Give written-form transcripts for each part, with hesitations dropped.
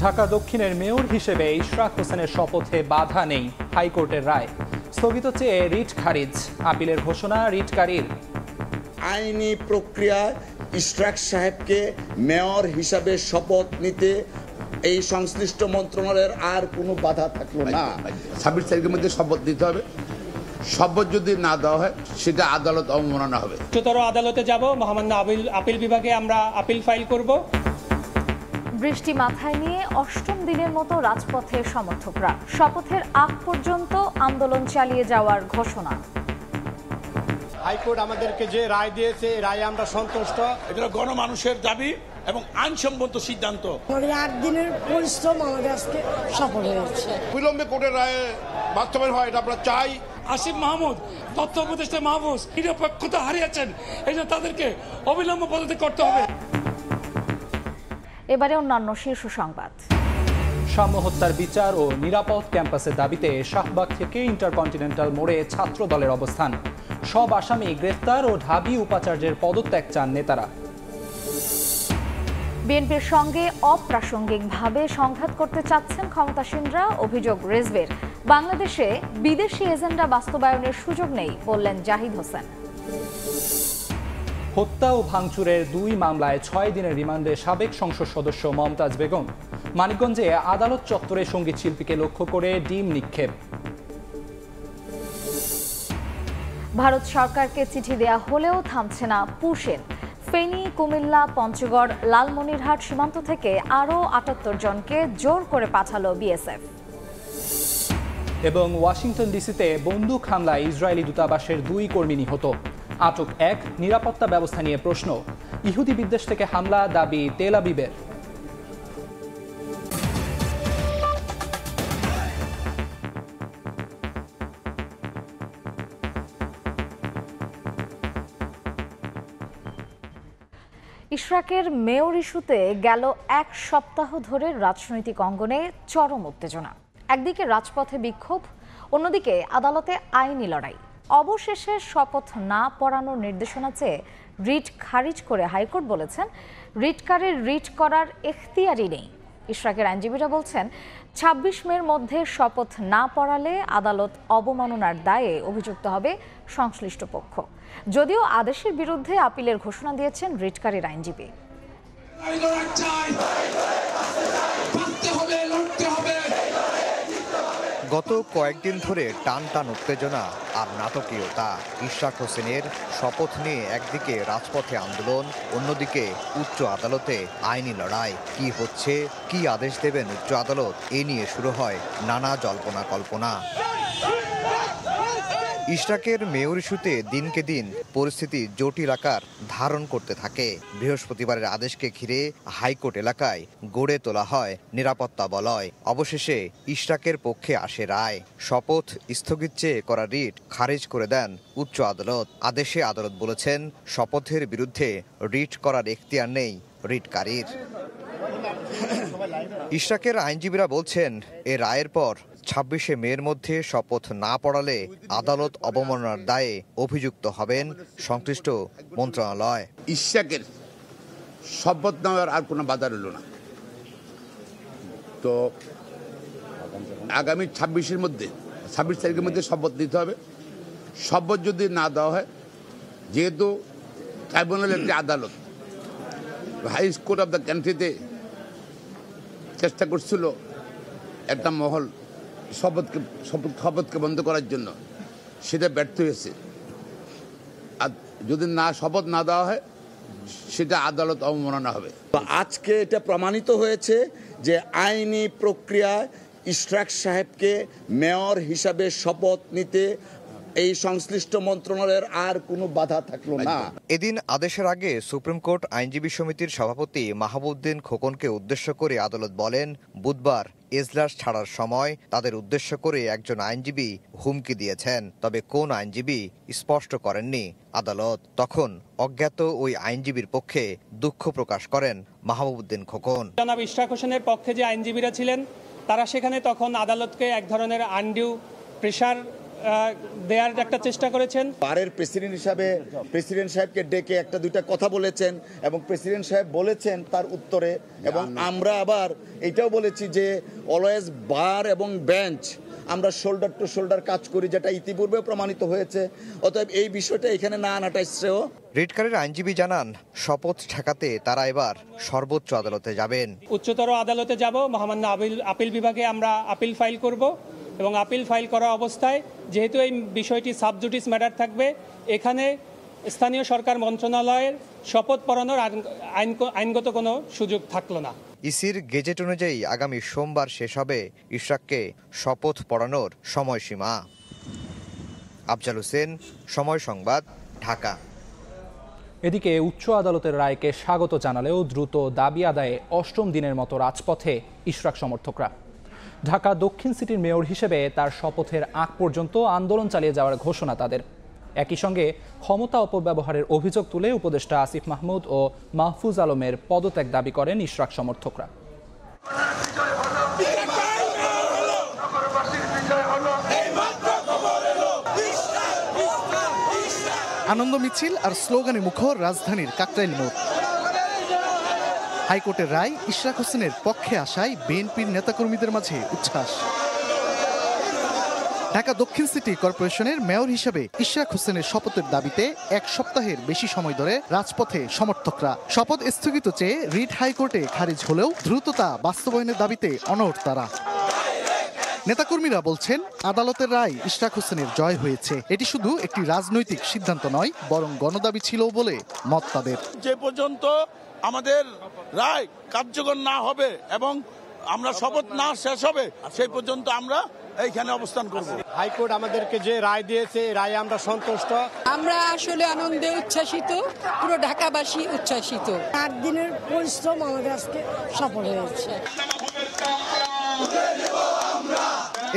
ঢাকা দক্ষিণের মেয়র হিসেবে ইশরাক হোসেনের শপথে বাধা নেই, হাইকোর্টের রায় স্থগিত চেয়ে রিট খারিজ, আপিলের ঘোষণা রিটকারীর। আইনি প্রক্রিয়ায় ইশরাক সাহেবকে মেয়র হিসাবে শপথ নিতে এই সংশ্লিষ্ট মন্ত্রণালয়ের আর কোনো বাধা থাকলো না। 26 তারিখের মধ্যে শপথ দিতে হবে। শপথ যদি না দেওয়া হয় সেটা আদালত অবমাননা হবে। উচ্চতর আদালতে যাব, মহামান্য আপিল বিভাগে আমরা আপিল ফাইল করব। বৃষ্টি মাথায় নিয়ে অষ্টম দিনের মতো রাজপথে সমর্থকরা, শপথের আগ পর্যন্ত আন্দোলন চালিয়ে যাওয়ার ঘোষণা। হাইকোর্ট আমাদেরকে যে রায় দিয়েছে এই রায়ে আমরা সন্তুষ্ট। এটা গণমানুষের দাবি এবং আইনসম্মত সিদ্ধান্ত। আমাদের 8 দিনের পরিশ্রম আমাদের আজকে সফল হয়েছে। বিলম্বে কোর্টের রায়ে বাস্তবায়ন হয় এটা আমরা চাই। আসিফ মাহমুদ, তথ্য উপদেষ্টা মাহফুজ নিরপেক্ষতা হারিয়েছেন, এই জন্য তাদেরকে অবিলম্বে পদত্যাগ করতে হবে। এবারে অন্যান্য শীর্ষ সংবাদ। সাম্য হত্যার বিচার ও নিরাপদ ক্যাম্পাসের দাবিতে শাহবাগ থেকে ইন্টারকন্টিনেন্টাল মোড়ে ছাত্র দলের অবস্থান, সব আসামি গ্রেফতার ও ঢাবি উপাচার্যের পদত্যাগ চান নেতারা। বিএনপির সঙ্গে অপ্রাসঙ্গিকভাবে সংঘাত করতে চাচ্ছেন ক্ষমতাসীনরা, অভিযোগ রেজভের। বাংলাদেশে বিদেশি এজেন্ডা বাস্তবায়নের সুযোগ নেই বললেন জাহিদ হোসেন। হত্যা ও ভাঙচুরের 2 মামলায় 6 দিনের রিমান্ডে সাবেক সংসদ সদস্য মমতাজ বেগম। মানিকগঞ্জে আদালত চত্বরে সঙ্গীত শিল্পীকে লক্ষ্য করে ডিম নিক্ষেপ। ভারত সরকারকে চিঠি দেয়া হলেও থামছে না পুশেন। ফেনী, কুমিল্লা, পঞ্চগড়, লালমনিরহাট সীমান্ত থেকে আরও 78 জনকে জোর করে পাঠালো বিএসএফ। এবং ওয়াশিংটন ডিসিতে বন্দুক হামলায় ইসরায়েলি দূতাবাসের 2 কর্মী নিহত, আটক 1, নিরাপত্তা ব্যবস্থা নিয়ে প্রশ্ন। ইহুদি বিদ্বেষ থেকে হামলা, দাবি তেল আবিবের। ইশরাকের মেয়র ইস্যুতে গেল 1 সপ্তাহ ধরে রাজনৈতিক অঙ্গনে চরম উত্তেজনা। একদিকে রাজপথে বিক্ষোভ, অন্যদিকে আদালতে আইনি লড়াই। অবশেষে শপথ না পড়ানোর নির্দেশনা চেয়ে রিট খারিজ করে হাইকোর্ট বলেছেন, রিটকারীর রিট করার এখতিয়ারই নেই। ইশরাকের আইনজীবীরা বলছেন, 26 মের মধ্যে শপথ না পড়ালে আদালত অবমাননার দায়ে অভিযুক্ত হবে সংশ্লিষ্ট পক্ষ। যদিও আদেশের বিরুদ্ধে আপিলের ঘোষণা দিয়েছেন রিটকারীর আইনজীবী। গত কয়েকদিন ধরে টান টান উত্তেজনা আর নাটকীয়তা। ইশরাক হোসেনের শপথ নিয়ে একদিকে রাজপথে আন্দোলন, অন্যদিকে উচ্চ আদালতে আইনি লড়াই। কি হচ্ছে, কি আদেশ দেবেন উচ্চ আদালত, এ নিয়ে শুরু হয় নানা জল্পনা কল্পনা। ইশরাকের মেয়র ইস্যুতে দিনকে দিন পরিস্থিতি জটিল আকার ধারণ করতে থাকে। বৃহস্পতিবারের আদেশকে ঘিরে হাইকোর্ট এলাকায় গড়ে তোলা হয় নিরাপত্তা বলয়। অবশেষে ইশরাকের পক্ষে আসে রায়। শপথ স্থগিত চেয়ে করা রিট খারিজ করে দেন উচ্চ আদালত। আদেশে আদালত বলেছেন, শপথের বিরুদ্ধে রিট করার এখতিয়ার নেই রিটকারীর। ইশরাকের আইনজীবীরা বলছেন, এ রায়ের পর 26 মের মধ্যে শপথ না পড়ালে আদালত অবমাননার দায়ে অভিযুক্ত হবেন সংশ্লিষ্ট মন্ত্রণালয়। ইশরাকের শপথ নেওয়ার আর কোনো বাধা রইল না। তো আগামী 26 তারিখের মধ্যে শপথ দিতে হবে। শপথ যদি না দেওয়া হয়, যেহেতু ট্রাইব্যুনাল একটি আদালত, হাই কোর্ট অফ দ্য কান্ট্রিতে চেষ্টা করছিল একটা মহল শপথকে বন্ধ করার জন্য, সেটা ব্যর্থ হয়েছে। আর যদি শপথ না দেওয়া হয়, সেটা আদালত অবমাননা হবে। আজকে এটা প্রমাণিত হয়েছে যে আইনি প্রক্রিয়ায় ইশরাক সাহেবকে মেয়র হিসাবে শপথ নিতে এই সংশ্লিষ্ট মন্ত্রণালয়ের আর কোনো বাধা থাকলো না। এদিন আদেশের আগে সুপ্রিম কোর্ট আইনজীবী সমিতির সভাপতি মাহবুবউদ্দিন খোকনকে উদ্দেশ্য করে আদালত বলেন, বুধবার এজলাস ছাড়ার সময় তাদের উদ্দেশ্য করে একজন আইনজীবী হুমকি দিয়েছেন। তবে কোন আইনজীবী স্পষ্ট করেননি আদালত। তখন অজ্ঞাত ওই আইনজীবীর পক্ষে দুঃখ প্রকাশ করেন মাহবুবউদ্দিন খোকন। জনাব ইশরাক হোসেনের পক্ষে যে আইনজীবীরা ছিলেন, তারা সেখানে তখন আদালতকে এক ধরনের আনডিউ প্রেশার দেওয়ার একটা চেষ্টা করেছেন। বারের প্রেসিডেন্ট হিসাবে প্রেসিডেন্ট সাহেবকে ডেকে একটা দুইটা কথা বলেছেন এবং প্রেসিডেন্ট সাহেব বলেছেন তার উত্তরে, এবং আমরা আবার এটাও বলেছি যে অলওয়েজ বার এবং বেঞ্চ আমরা শোল্ডার টু শোল্ডার কাজ করি, যেটা ইতিপূর্বে প্রমাণিত হয়েছে। অতএব এই বিষয়টা এখানে না আনাটাই শ্রেয়। রিটকারের আইনজীবী জানান, শপথ ঠেকাতে তারা এবার সর্বোচ্চ আদালতে যাবেন। উচ্চতর আদালতে যাব, মহামান্য আপিল বিভাগে আমরা আপিল ফাইল করব এবং আপিল ফাইল করা অবস্থায় যেহেতু এই বিষয়টি সাবজুডিস ম্যাটার থাকবে, এখানে স্থানীয় সরকার মন্ত্রণালয়ের শপথ পড়ানোর আইনগত কোনো সুযোগ থাকলো না। ইসির গেজেট অনুযায়ী আগামী সোমবার শেষ হবে ইশরাককে শপথ পড়ানোর সময়সীমা। আফজাল হোসেন, সময় সংবাদ, ঢাকা। এদিকে উচ্চ আদালতের রায়কে স্বাগত জানালেও দ্রুত দাবি আদায়ে অষ্টম দিনের মতো রাজপথে ইশরাক সমর্থকরা। ঢাকা দক্ষিণ সিটির মেয়র হিসেবে তার শপথের আগ পর্যন্ত আন্দোলন চালিয়ে যাওয়ার ঘোষণা তাদের। একই সঙ্গে ক্ষমতা অপব্যবহারের অভিযোগ তুলে উপদেষ্টা আসিফ মাহমুদ ও মাহফুজ আলমের পদত্যাগ দাবি করেন ইশরাক সমর্থকরা। আনন্দ মিছিল আর স্লোগানে মুখর রাজধানীর কাকরাইল মোড়। হাইকোর্টের রায় ইশরাক হোসেনের পক্ষে আসায় বিএনপির নেতাকর্মীদের মাঝে উচ্ছ্বাস। ঢাকা দক্ষিণ সিটি কর্পোরেশনের মেয়র হিসেবে ইশরাক হোসেনের শপথের দাবিতে এক সপ্তাহের বেশি সময় ধরে রাজপথে সমর্থকরা। শপথ স্থগিত চেয়ে রিট হাইকোর্টে খারিজ হলেও দ্রুততা বাস্তবায়নের দাবিতে অনড় তারা। নেতাকর্মীরা বলছেন, আদালতের রায় ইশরাক হোসেনের জয় হয়েছে। এটি শুধু একটি রাজনৈতিক সিদ্ধান্ত নয়, বরং গণদাবি ছিল বলে মত তাদের। যে পর্যন্ত আমাদের রায় কার্যকর না হবে এবং আমরা শপথ না শেষ হবে সেই পর্যন্ত আমরা এইখানে অবস্থান করব। হাইকোর্ট আমাদেরকে যে রায় দিয়েছে এই রায়ে আমরা সন্তুষ্ট। আমরা আসলে আনন্দে উচ্ছ্বাসিত, পুরো ঢাকাবাসী উচ্ছ্বাসিত। 8 দিনের পরিশ্রম আমাদের আজকে সফল হয়েছে।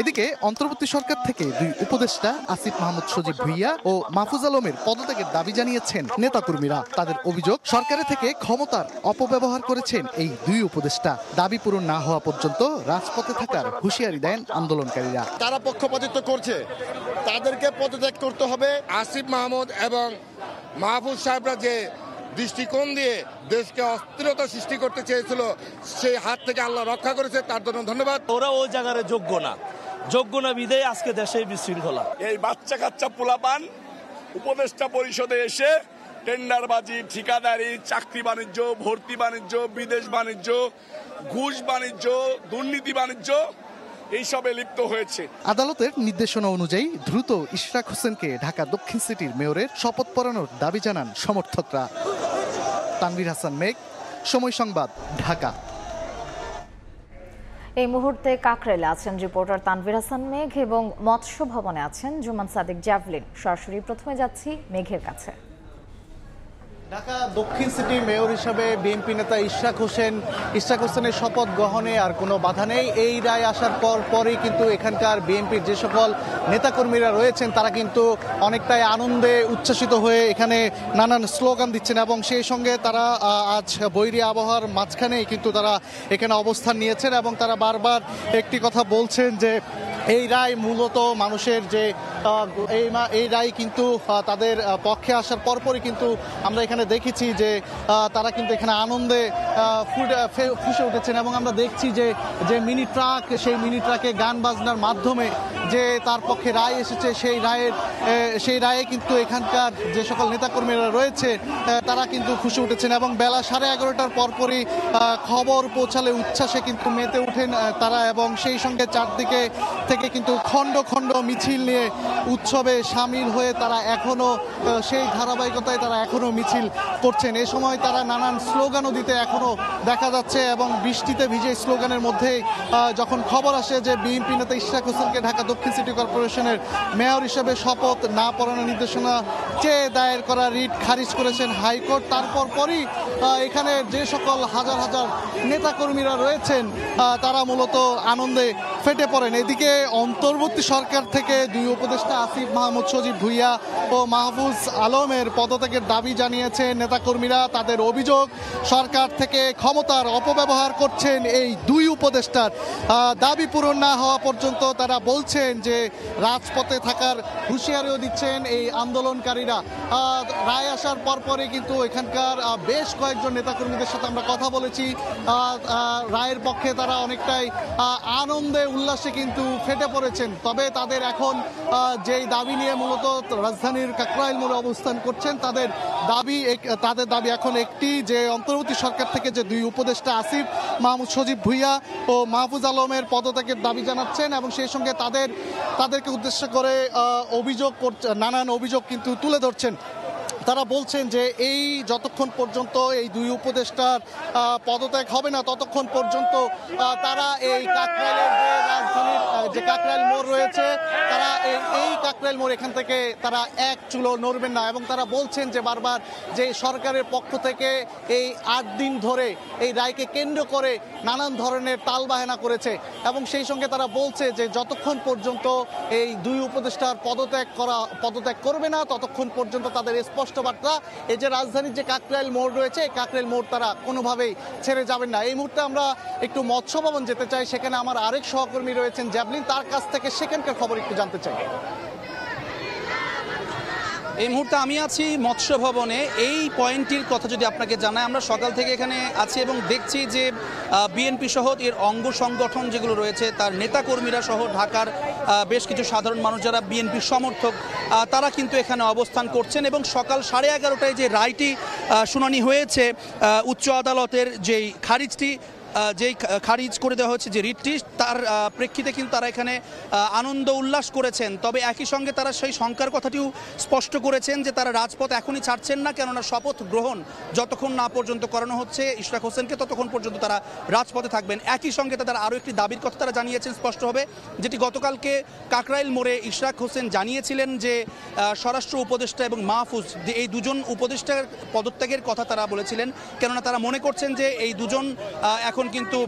এদিকে অন্তর্বর্তী সরকার থেকে দুই উপদেষ্টা আসিফ মাহমুদ সজীব ভুইয়া ও মাহফুজ আলমের পদত্যাগের দাবি জানিয়েছেন নেতাকর্মীরা। তাদের অভিযোগ, সরকারের থেকে ক্ষমতার অপব্যবহার করেছেন এই দুই উপদেষ্টা। দাবি পূরণ না হওয়া পর্যন্ত রাজপথে থাকার হুঁশিয়ারি দেন আন্দোলনকারীরা। তারা পক্ষপাতিত্ব করছে, তাদেরকে পদত্যাগ করতে হবে। আসিফ মাহমুদ এবং মাহফুজ সাহেবরা যে দৃষ্টিকোণ দিয়ে দেশকে অস্থিরতা সৃষ্টি করতে চেয়েছিল, সেই হাত থেকে আল্লাহ রক্ষা করেছে, তার জন্য ধন্যবাদ। ওরা ওই জায়গায় যোগ্য না বিদেয় আজকে দেশে বিশৃঙ্খলা। এই বাচ্চা কাচ্চা পোলাপান উপদেষ্টা পরিষদে এসে টেন্ডারবাজি, ঠিকাদারি, চাকরি বাণিজ্য, ভর্তি বাণিজ্য, বিদেশ বাণিজ্য, ঘুষ বাণিজ্য, দুর্নীতি বাণিজ্য এইসবে লিপ্ত হয়েছে। আদালতের নির্দেশনা অনুযায়ী দ্রুত ইশরাক হোসেনকে ঢাকা দক্ষিণ সিটির মেয়রের শপথ পড়ানোর দাবি জানান সমর্থকরা। তানভীর হাসান মেঘ, সময় সংবাদ, ঢাকা। এই মুহূর্তে কাকরাইলে আছেন রিপোর্টার তানভীর হাসান মেঘ এবং মৎস্য ভবনে আছেন জুমান সাদিক জ্যাভলিন। সরাসরি প্রথমে যাচ্ছি মেঘের কাছে। ঢাকা দক্ষিণ সিটির মেয়র হিসাবে বিএনপি নেতা ইশরাক হোসেনের শপথ গ্রহণে আর কোনো বাধা নেই। এই রায় আসার পরেই কিন্তু এখানকার বিএনপির যে সকল নেতাকর্মীরা রয়েছেন তারা কিন্তু অনেকটাই আনন্দে উচ্ছ্বাসিত হয়ে এখানে নানান স্লোগান দিচ্ছেন এবং সেই সঙ্গে তারা আজ বৈরী আবহাওয়ার মাঝখানেই কিন্তু তারা এখানে অবস্থান নিয়েছেন এবং তারা বারবার একটি কথা বলছেন যে এই রায় মূলত মানুষের যে এই রায় কিন্তু তাদের পক্ষে আসার পরপরই কিন্তু আমরা এখানে দেখেছি যে তারা কিন্তু এখানে আনন্দে ফুসে উঠেছেন এবং আমরা দেখছি যে মিনি ট্রাক, সেই মিনি ট্রাকে গান বাজনার মাধ্যমে যে তার পক্ষে রায় এসেছে সেই রায়ে কিন্তু এখানকার যে সকল নেতাকর্মীরা রয়েছে তারা কিন্তু খুশি উঠেছেন এবং বেলা 11:30টার পরপরই খবর পৌঁছালে উচ্ছ্বাসে কিন্তু মেতে ওঠেন তারা এবং সেই সঙ্গে চারদিকে থেকে কিন্তু খণ্ড খণ্ড মিছিল নিয়ে উৎসবে সামিল হয়ে তারা এখনো সেই ধারাবাহিকতায় তারা এখনো মিছিল করছেন। এ সময় তারা নানান স্লোগানও দিতে এখনো দেখা যাচ্ছে এবং বৃষ্টিতে ভিজে স্লোগানের মধ্যে যখন খবর আসে যে বিএনপি নেতা ইশরাক হোসেনকে ঢাকা দক্ষিণ সিটি কর্পোরেশনের মেয়র হিসেবে শপথ না পড়ানোর নির্দেশনা চেয়ে দায়ের করা রিট খারিজ করেছেন হাইকোর্ট, তারপর পরই এখানে যে সকল হাজার হাজার নেতাকর্মীরা রয়েছেন তারা মূলত আনন্দে ফেটে পড়েন। এদিকে অন্তর্বর্তী সরকার থেকে দুই উপদেষ্টা আসিফ মাহমুদ সজীব ভুইয়া ও মাহফুজ আলমের পদত্যাগের দাবি জানিয়েছে নেতাকর্মীরা। তাদের অভিযোগ সরকার থেকে ক্ষমতার অপব্যবহার করছেন এই দুই উপদেষ্টার। দাবি পূরণ না হওয়া পর্যন্ত তারা বলছেন যে রাজপথে থাকার হুঁশিয়ারিও দিচ্ছেন এই আন্দোলনকারীরা। রায় আসার পরপরই কিন্তু এখানকার বেশ কয়েকজন নেতাকর্মীদের সাথে আমরা কথা বলেছি। রায়ের পক্ষে তারা অনেকটাই আনন্দে উল্লাসে কিন্তু ফেটে পড়েছেন। তবে তাদের এখন যেই দাবি নিয়ে মূলত রাজধানীর কাকরাইল মোড়ে অবস্থান করছেন, তাদের দাবি এখন একটি, যে অন্তর্বর্তী সরকার থেকে যে দুই উপদেষ্টা আসিফ মাহমুদ সজীব ভুইয়া ও মাহফুজ আলমের পদত্যাগের দাবি জানাচ্ছেন এবং সেই সঙ্গে তাদেরকে উদ্দেশ্য করে নানান অভিযোগ কিন্তু তুলে ধরছেন। তারা বলছেন যে এই যতক্ষণ পর্যন্ত এই দুই উপদেষ্টার পদত্যাগ হবে না ততক্ষণ পর্যন্ত তারা এই কাকরাইলের যে রাজধানীর যে কাকরাইল মোড় রয়েছে, তারা এই কাকরাইল মোড় এখান থেকে তারা এক চুলো নড়বেন না। এবং তারা বলছেন যে বারবার যে সরকারের পক্ষ থেকে এই 8 দিন ধরে এই রায়কে কেন্দ্র করে নানান ধরনের তালবাহানা করেছে এবং সেই সঙ্গে তারা বলছে যে যতক্ষণ পর্যন্ত এই দুই উপদেষ্টার পদত্যাগ করবে না ততক্ষণ পর্যন্ত তাদের স্পষ্ট বার্তা এই যে রাজধানীর যে কাকরাইল মোড় রয়েছে, এই কাকরাইল মোড় তারা কোনোভাবেই ছেড়ে যাবেন না। এই মুহূর্তে আমরা একটু মৎস্য ভবন যেতে চাই, সেখানে আমার আরেক সহকর্মী রয়েছেন জ্যাভলিন, তার কাছ থেকে সেখানকার খবর একটু জানতে চাই। এই মুহূর্তে আমি আছি মৎস্য ভবনে। এই পয়েন্টটির কথা যদি আপনাকে জানাই, আমরা সকাল থেকে এখানে আছি এবং দেখছি যে বিএনপি সহ এর অঙ্গ সংগঠন যেগুলো রয়েছে তার নেতাকর্মীরা সহ ঢাকার বেশ কিছু সাধারণ মানুষ যারা বিএনপির সমর্থক তারা কিন্তু এখানে অবস্থান করছেন। এবং সকাল 11:30টায় যে রায়টি শুনানি হয়েছে উচ্চ আদালতের যেই খারিজ করে দেওয়া হয়েছে যে রিটটি, তার প্রেক্ষিতে কিন্তু তারা এখানে আনন্দ উল্লাস করেছেন। তবে একই সঙ্গে তারা সেই শঙ্কার কথাটিও স্পষ্ট করেছেন যে তারা রাজপথ এখনই ছাড়ছেন না, কেননা শপথ গ্রহণ যতক্ষণ না পর্যন্ত করানো হচ্ছে ইশরাক হোসেনকে ততক্ষণ পর্যন্ত তারা রাজপথে থাকবেন। একই সঙ্গে তাদের আরও একটি দাবির কথা তারা জানিয়েছেন স্পষ্টভাবে, যেটি গতকালকে কাকরাইল মোড়ে ইশরাক হোসেন জানিয়েছিলেন যে স্বরাষ্ট্র উপদেষ্টা এবং মাহফুজ এই দুজন উপদেষ্টার পদত্যাগের কথা তারা বলেছিলেন, কেননা তারা মনে করছেন যে এই দুজন এখন কিন্তু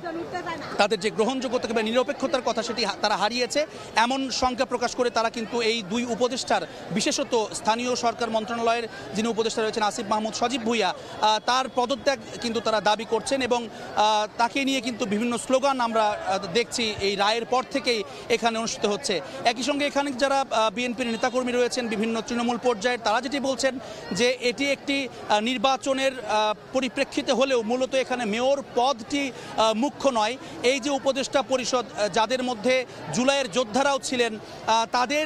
তাদের যে গ্রহণযোগ্যতা বা নিরপেক্ষতার কথা সেটি তারা হারিয়েছে। এমন শঙ্কা প্রকাশ করে তারা কিন্তু এই দুই উপদেষ্টার, বিশেষত স্থানীয় সরকার মন্ত্রণালয়ের যিনি উপদেষ্টা রয়েছেন আসিফ মাহমুদ সজীব ভুইয়া, তার পদত্যাগ কিন্তু তারা দাবি করছেন এবং তাকে নিয়ে কিন্তু বিভিন্ন স্লোগান আমরা দেখছি এই রায়ের পর থেকেই এখানে অনুষ্ঠিত হচ্ছে। একই সঙ্গে এখানে যারা বিএনপির নেতাকর্মী রয়েছেন বিভিন্ন তৃণমূল পর্যায়ের, তারা যেটি বলছেন যে এটি একটি নির্বাচনের পরিপ্রেক্ষিতে হলেও মূলত এখানে মেয়র পদটি মুখ্য নয়। এই যে উপদেষ্টা পরিষদ যাদের মধ্যে জুলাইয়ের যোদ্ধারাও ছিলেন, তাদের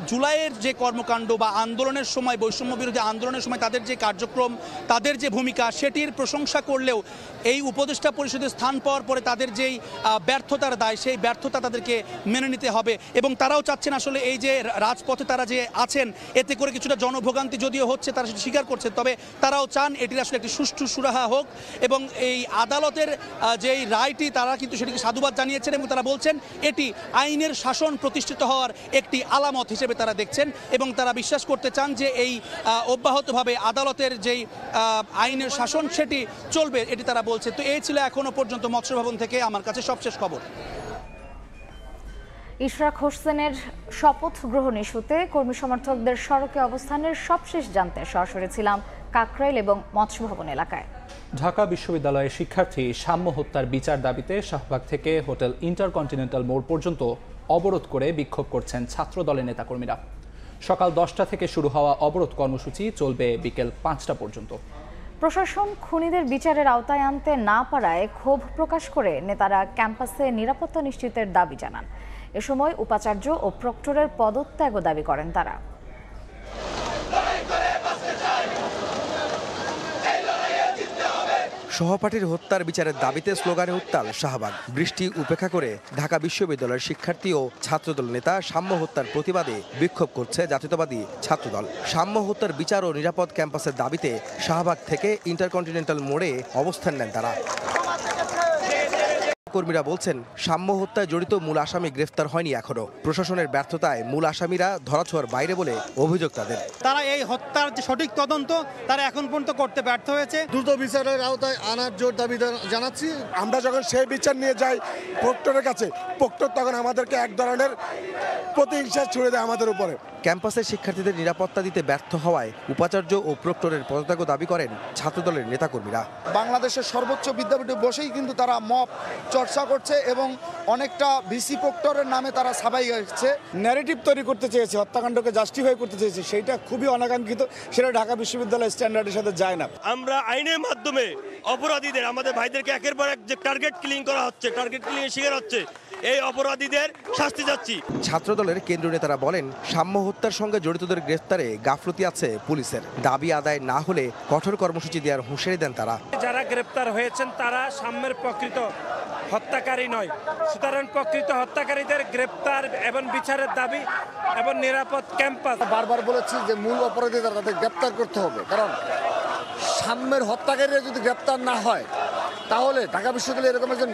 জুলাইয়ের যে কর্মকাণ্ড বা আন্দোলনের সময়, বৈষম্য বিরোধী আন্দোলনের সময় তাদের যে কার্যক্রম, তাদের যে ভূমিকা, সেটির প্রশংসা করলেও এই উপদেষ্টা পরিষদে স্থান পাওয়ার পরে তাদের যেই ব্যর্থতার দায়, সেই ব্যর্থতা তাদেরকে মেনে নিতে হবে। এবং তারাও চাচ্ছেন আসলে এই যে রাজপথে তারা যে আছেন এতে করে কিছুটা জনভোগান্তি যদিও হচ্ছে, তারা সেটা স্বীকার করছেন, তবে তারাও চান এটির আসলে একটি সুষ্ঠু সুরাহা হোক। এবং এই আদালতের যেই রায়টি তারা কিন্তু সেটিকে সাধুবাদ জানিয়েছেন এবং তারা বলছেন এটি আইনের শাসন প্রতিষ্ঠিত হওয়ার একটি আলামত হিসেবে তারা দেখছেন এবং তারা বিশ্বাস করতে চান যে এই অব্যাহতভাবে আদালতের যেই আইনের শাসন সেটি চলবে, এটি তারা বলছে। তো এই ছিল এখনো পর্যন্ত মৎস্য ভবন থেকে আমার কাছে সবশেষ খবর। ইশরাক হোসেনের শপথ গ্রহণ ইস্যুতে কর্মী সমর্থকদের সড়কে অবস্থানের সবশেষ জানতে সরাসরি ছিলাম কাকরাইল এবং মৎস্য ভবন এলাকায়। ঢাকা বিশ্ববিদ্যালয়ের শিক্ষার্থী সাম্য হত্যার বিচার দাবিতে শাহবাগ থেকে হোটেল ইন্টারকন্টিনেন্টাল মোড় পর্যন্ত অবরোধ করে বিক্ষোভ করছেন ছাত্র দলের নেতাকর্মীরা। সকাল 10টা থেকে শুরু হওয়া অবরোধ কর্মসূচি চলবে বিকেল 5টা পর্যন্ত। প্রশাসন খুনিদের বিচারের আওতায় আনতে না পারায় ক্ষোভ প্রকাশ করে নেতারা ক্যাম্পাসে নিরাপত্তা নিশ্চিতের দাবি জানান। এ সময় উপাচার্য ও প্রক্টরের পদত্যাগও দাবি করেন তারা। সহপাঠীর হত্যার বিচারের দাবিতে স্লোগানে উত্তাল শাহবাগ। বৃষ্টি উপেক্ষা করে ঢাকা বিশ্ববিদ্যালয়ের শিক্ষার্থী ও ছাত্রদল নেতা সাম্য হত্যার প্রতিবাদে বিক্ষোভ করছে জাতীয়তাবাদী ছাত্রদল। সাম্য হত্যার বিচার ও নিরাপদ ক্যাম্পাসের দাবিতে শাহবাগ থেকে ইন্টারকন্টিনেন্টাল মোড়ে অবস্থান নেন তারা। কর্মীরা বলছেন, সাম্য হত্যায় জড়িত মূল আসামি গ্রেফতার হয়নি এখনো। প্রশাসনের ব্যর্থতায় মূল আসামিরা ধরাছোঁয়ার বাইরে বলে অভিযোগ তাদের। তারা এই হত্যার যে সঠিক তদন্ত তারা এখন পর্যন্ত করতে ব্যর্থ হয়েছে। দ্রুত বিচারের আওতায় আনার জোর দাবি জানাচ্ছি। আমরা যখন সেই বিচার নিয়ে যাই প্রক্টরের কাছে, প্রক্টর তখন আমাদেরকে এক ধরনের প্রতিহিংসা ছুড়ে দেয় আমাদের উপরে। ক্যাম্পাসের শিক্ষার্থীদের নিরাপত্তা দিতে ব্যর্থ হওয়ায় উপাচার্য ও প্রক্টরের পদত্যাগও দাবি করেন ছাত্রদলের নেতাকর্মীরা। বাংলাদেশের সর্বোচ্চ বিদ্যাপীঠে বসেই কিন্তু তারা মব চর্চা করছে এবং অনেকটা ভিসি প্রক্টরের নামে তারা সাবাই গেছে, ন্যারেটিভ তৈরি করতে চেয়েছে, হত্যাকাণ্ডকে জাস্টিফাই করতে চেয়েছে। সেইটা খুবই অনাকাঙ্ক্ষিত, সেটা ঢাকা বিশ্ববিদ্যালয়ের স্ট্যান্ডার্ডের সাথে যায় না। আমরা আইনের মাধ্যমে অপরাধীদের, আমাদের ভাইদেরকে একের পর এক যে টার্গেট কিলিং করা হচ্ছে, টার্গেট কিলিং এর শিকার হচ্ছে, এই অপরাধীদের শাস্তি চাচ্ছি। ছাত্রদলের কেন্দ্রীয় নেতারা বলেন, সাম্য হত্যার সঙ্গে জড়িতদের গ্রেফতারে গাফলতি আছে পুলিশের। দাবি আদায় না হলে কঠোর কর্মসূচি দেওয়ার হুঁশিয়ারি দেন তারা। যারা গ্রেফতার হয়েছেন তারা সাম্যের প্রকৃত হত্যাকারী নয়, সুতরাং প্রকৃত হত্যাকারীদের গ্রেফতার এবং বিচারের দাবি এবং নিরাপদ ক্যাম্পাস। বারবার বলেছি যে মূল অপরাধীদের তাদের গ্রেপ্তার করতে হবে, কারণ সাম্যের হত্যাকারীরা যদি গ্রেপ্তার না হয় তাহলে ঢাকা বিশ্ববিদ্যালয়ে এরকম একজন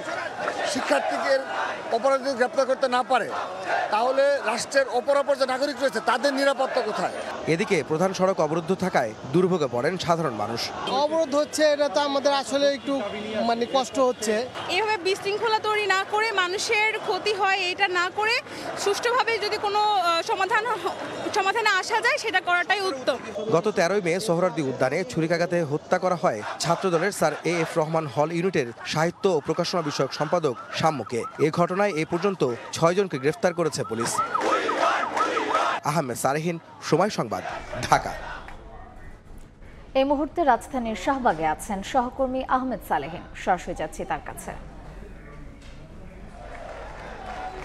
শিক্ষার্থীকে অপরাধীদের গ্রেপ্তার করতে না পারে, তাহলে রাষ্ট্রের অপরাপর যে নাগরিক রয়েছে তাদের নিরাপত্তা কোথায়? এদিকে প্রধান সড়ক অবরুদ্ধ থাকায় দুর্ভোগে পড়েন সাধারণ মানুষ। অবরোধ হচ্ছে, এটা তো আমাদের আসলে একটু কষ্ট হচ্ছে। এভাবে বিশৃঙ্খলা তৈরি না করে, মানুষের ক্ষতি হয় এটা না করে, সুষ্ঠুভাবে যদি কোনো সমাধানে আসা যায় সেটা করাটাই উত্তম। গত 13 মে সোহরাওয়ার্দী উদ্যানে ছুরিকাঘাতে হত্যা করা হয় ছাত্রদলের স্যার AF রহমান হল ইউনিটের সাহিত্য ও প্রকাশনা বিষয়ক সম্পাদক সাম্যকে। এ ঘটনায় এ পর্যন্ত 6 জনকে গ্রেফতার করেছে পুলিশ। আহমেদ সালেহীন, সময় সংবাদ, ঢাকা। এই মুহূর্তে রাজধানীর শাহবাগে আছেন সহকর্মী আহমেদ সালেহীন, সরাসরি যাচ্ছি তার কাছে।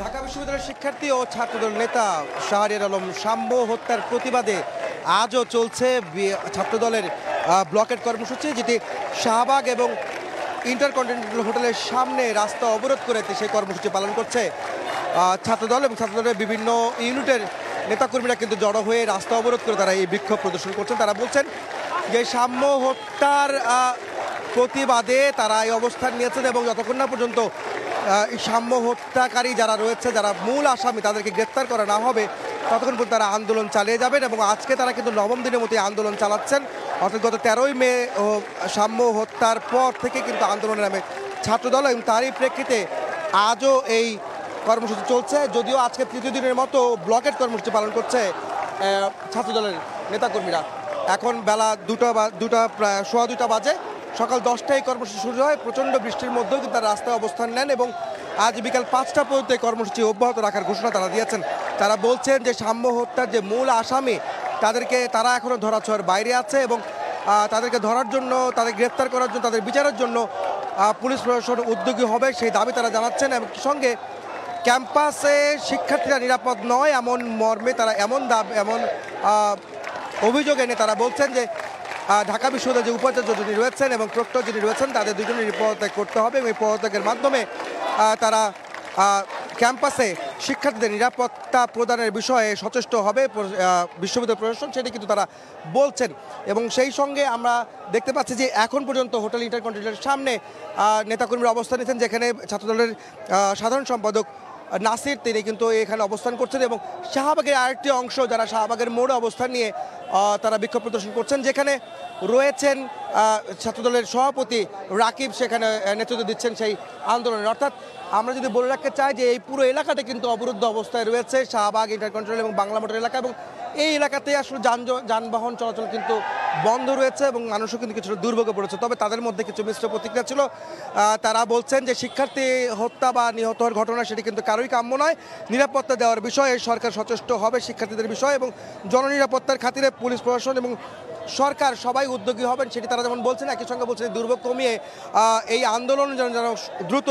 ঢাকা বিশ্ববিদ্যালয়ের শিক্ষার্থী ও ছাত্রদল নেতা শাহরিয়ার আলম সাম্য হত্যার প্রতিবাদে আজও চলছে ছাত্রদলের ব্লকেট কর্মসূচি, যেটি শাহবাগ এবং ইন্টারকন্টিনেন্টাল হোটেলের সামনে রাস্তা অবরোধ করে সেই কর্মসূচি পালন করছে ছাত্রদল এবং ছাত্রদলের বিভিন্ন ইউনিটের নেতাকর্মীরা কিন্তু জড়ো হয়ে রাস্তা অবরোধ করে তারা এই বিক্ষোভ প্রদর্শন করছেন। তারা বলছেন যে সাম্য হত্যার প্রতিবাদে তারা এই অবস্থান নিয়েছেন এবং যতক্ষণ না পর্যন্ত সাম্য হত্যাকারী যারা রয়েছে, যারা মূল আসামি, তাদেরকে গ্রেপ্তার করা না হবে ততক্ষণ পর্যন্ত তারা আন্দোলন চালিয়ে যাবেন। এবং আজকে তারা কিন্তু 9ম দিনের মতো আন্দোলন চালাচ্ছেন। অর্থাৎ গত 13 মে সাম্য হত্যার পর থেকে কিন্তু আন্দোলনের নামে ছাত্রদল, এবং তারই প্রেক্ষিতে আজও এই কর্মসূচি চলছে। যদিও আজকে তৃতীয় দিনের মতো ব্লকেট কর্মসূচি পালন করছে ছাত্রদলের নেতাকর্মীরা। এখন বেলা 2টা প্রায় 2:15 বাজে। সকাল 10টায় এই কর্মসূচি শুরু হয়। প্রচণ্ড বৃষ্টির মধ্যেও কিন্তু তারা রাস্তায় অবস্থান নেন এবং আজ বিকাল 5টা পর্যন্ত এই কর্মসূচি অব্যাহত রাখার ঘোষণা তারা দিয়েছেন। তারা বলছেন যে সাম্য হত্যার যে মূল আসামি তারা এখনও ধরাছোঁয়ার বাইরে আছে এবং তাদেরকে ধরার জন্য, তাদের গ্রেফতার করার জন্য, তাদের বিচারের জন্য পুলিশ প্রশাসন উদ্যোগী হবে, সেই দাবি তারা জানাচ্ছেন। এবং সঙ্গে ক্যাম্পাসে শিক্ষার্থীরা নিরাপদ নয় এমন মর্মে তারা এমন অভিযোগ এনে তারা বলছেন যে ঢাকা বিশ্ববিদ্যালয়ের যে উপাচার্য যিনি রয়েছেন এবং প্রক্টর যিনি রয়েছেন তাদের দুজনের পদত্যাগ করতে হবে এবং এই পদত্যাগের মাধ্যমে তারা ক্যাম্পাসে শিক্ষার্থীদের নিরাপত্তা প্রদানের বিষয়ে সচেষ্ট হবে বিশ্ববিদ্যালয় প্রশাসন, সেটি কিন্তু তারা বলছেন। এবং সেই সঙ্গে আমরা দেখতে পাচ্ছি যে এখন পর্যন্ত হোটেল ইন্টারকন্টিনেন্টালের সামনে নেতাকর্মীরা অবস্থান নিচ্ছেন, যেখানে ছাত্রদলের সাধারণ সম্পাদক নাসির তিনি কিন্তু এখানে অবস্থান করছেন এবং শাহবাগের আরেকটি অংশ যারা শাহবাগের মোড়ে অবস্থান নিয়ে তারা বিক্ষোভ প্রদর্শন করছেন, যেখানে রয়েছেন ছাত্রদলের সভাপতি রাকিব, সেখানে নেতৃত্ব দিচ্ছেন সেই আন্দোলনের। অর্থাৎ আমরা যদি বলে রাখতে চাই যে এই পুরো এলাকাটা কিন্তু অবরুদ্ধ অবস্থায় রয়েছে, শাহবাগ, ইন্টারকন্টিনেন্টাল এবং বাংলা মোটর এলাকা, এবং এই এলাকাতে আসলে যানবাহন চলাচল কিন্তু বন্ধ রয়েছে এবং মানুষও কিন্তু কিছুটা দুর্ভোগে পড়েছে। তবে তাদের মধ্যে কিছু মিশ্র প্রতিক্রিয়া ছিল। তারা বলছেন যে শিক্ষার্থী হত্যা বা নিহত হওয়ার ঘটনা সেটি কিন্তু কারোই কাম্য নয়। নিরাপত্তা দেওয়ার বিষয়ে সরকার সচেষ্ট হবে শিক্ষার্থীদের বিষয়ে, এবং জননিরাপত্তার খাতিরে পুলিশ প্রশাসন এবং সরকার সবাই উদ্যোগী হবেন সেটি তারা যেমন বলছেন। একই সঙ্গে বলছেন দুর্ভোগ কমিয়ে এই আন্দোলন যেন দ্রুত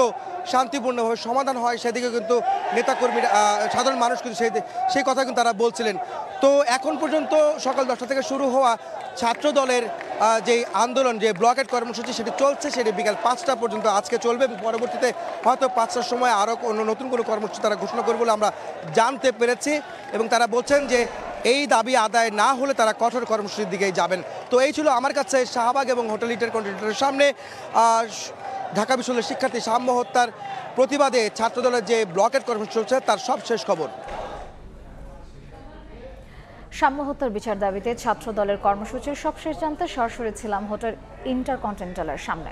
শান্তিপূর্ণভাবে সমাধান হয়, সেদিকে কিন্তু নেতাকর্মীরা, সাধারণ মানুষ কিন্তু সেই কথা কিন্তু তারা বলছিলেন। তো এখন পর্যন্ত সকাল 10টা থেকে শুরু হওয়া ছাত্রদলের যে আন্দোলন, যে ব্লকেট কর্মসূচি সেটি চলছে, সেটি বিকাল 5টা পর্যন্ত আজকে চলবে এবং পরবর্তীতে হয়তো 5টার সময় আরও নতুন কোনো কর্মসূচি তারা ঘোষণা করবে বলে আমরা জানতে পেরেছি। এবং তারা বলছেন যে এই দাবি আদায় না হলে তারা কঠোর কর্মসূচির দিকেই যাবেন। তো এই ছিল আমার কাছে শাহবাগ এবং হোটেল ইন্টারকন্টিনেন্টালের সামনে ঢাকা বিশ্ববিদ্যালয়ের শিক্ষার্থী সাম্য হত্যার প্রতিবাদে ছাত্রদলের যে ব্লকেট কর্মসূচি চলছে তার সব শেষ খবর। সাম্য হত্যার বিচার দাবিতে ছাত্র দলের কর্মসূচির সবশেষ জানতে সরাসরি ছিলাম হোটেল ইন্টারকন্টিনেন্টালের সামনে।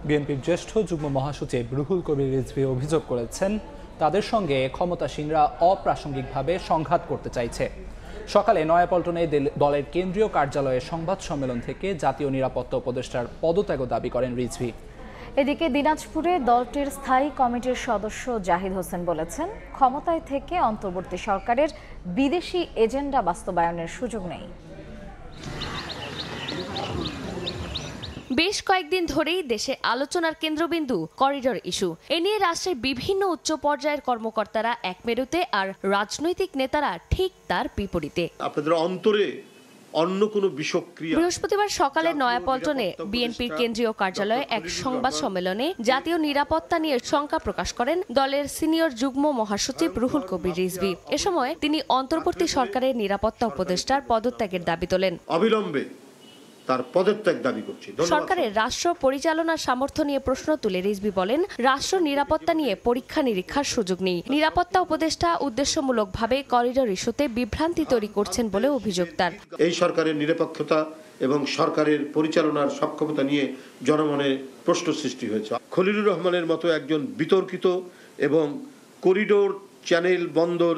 বিএনপির জ্যেষ্ঠ যুগ্ম মহাসচিব রুহুল কবির রিজভী অভিযোগ করেছেন, তাদের সঙ্গে ক্ষমতাসীনরা অপ্রাসঙ্গিকভাবে সংঘাত করতে চাইছে। সকালে নয়াপল্টনে দলের কেন্দ্রীয় কার্যালয়ে সংবাদ সম্মেলন থেকে জাতীয় নিরাপত্তা উপদেষ্টার পদত্যাগও দাবি করেন রিজভী। এদিকে দিনাজপুরে দলটির স্থায়ী কমিটির সদস্য জাহিদ হোসেন বলেছেন, ক্ষমতায় থেকে অন্তর্বর্তী সরকারের বিদেশি এজেন্ডা বাস্তবায়নের সুযোগ নেই। বেশ কয়েকদিন ধরেই দেশে আলোচনার কেন্দ্রবিন্দু করিডোর ইস্যু। এ নিয়ে রাষ্ট্রের বিভিন্ন উচ্চ পর্যায়ের কর্মকর্তারা এক মেরুতে, আর রাজনৈতিক নেতারা ঠিক তার বিপরীতে। আপনাদের অন্তরে অন্য কোনো বিষক্রিয়া। বৃহস্পতিবার সকালে নয়াপল্টনে বিএনপির কেন্দ্রীয় কার্যালয়ে এক সংবাদ সম্মেলনে জাতীয় নিরাপত্তা নিয়ে শঙ্কা প্রকাশ করেন দলের সিনিয়র যুগ্ম মহাসচিব রুহুল কবির রিজভী। এ সময় তিনি অন্তর্বর্তী সরকারের নিরাপত্তা উপদেষ্টার পদত্যাগের দাবি তোলেন। অবিলম্বে তার পদত্যাগ দাবি করছি। সরকারের রাষ্ট্র পরিচালনার সামর্থ্য নিয়ে প্রশ্ন তুলে রিজভী বলেন, রাষ্ট্র নিরাপত্তা নিয়ে পরীক্ষা নিরীক্ষার সুযোগ নেই। নিরাপত্তা উপদেষ্টা উদ্দেশ্যমূলকভাবে করিডোর ইস্যুতে বিভ্রান্তি তৈরি করছেন বলে অভিযোগ তার। এই সরকারের নিরপেক্ষতা এবং সরকারের পরিচালনার সক্ষমতা নিয়ে জনমনে প্রশ্ন সৃষ্টি হয়েছে। খলিলুর রহমানের মতো একজন বিতর্কিত এবং করিডোর চ্যানেল বন্দর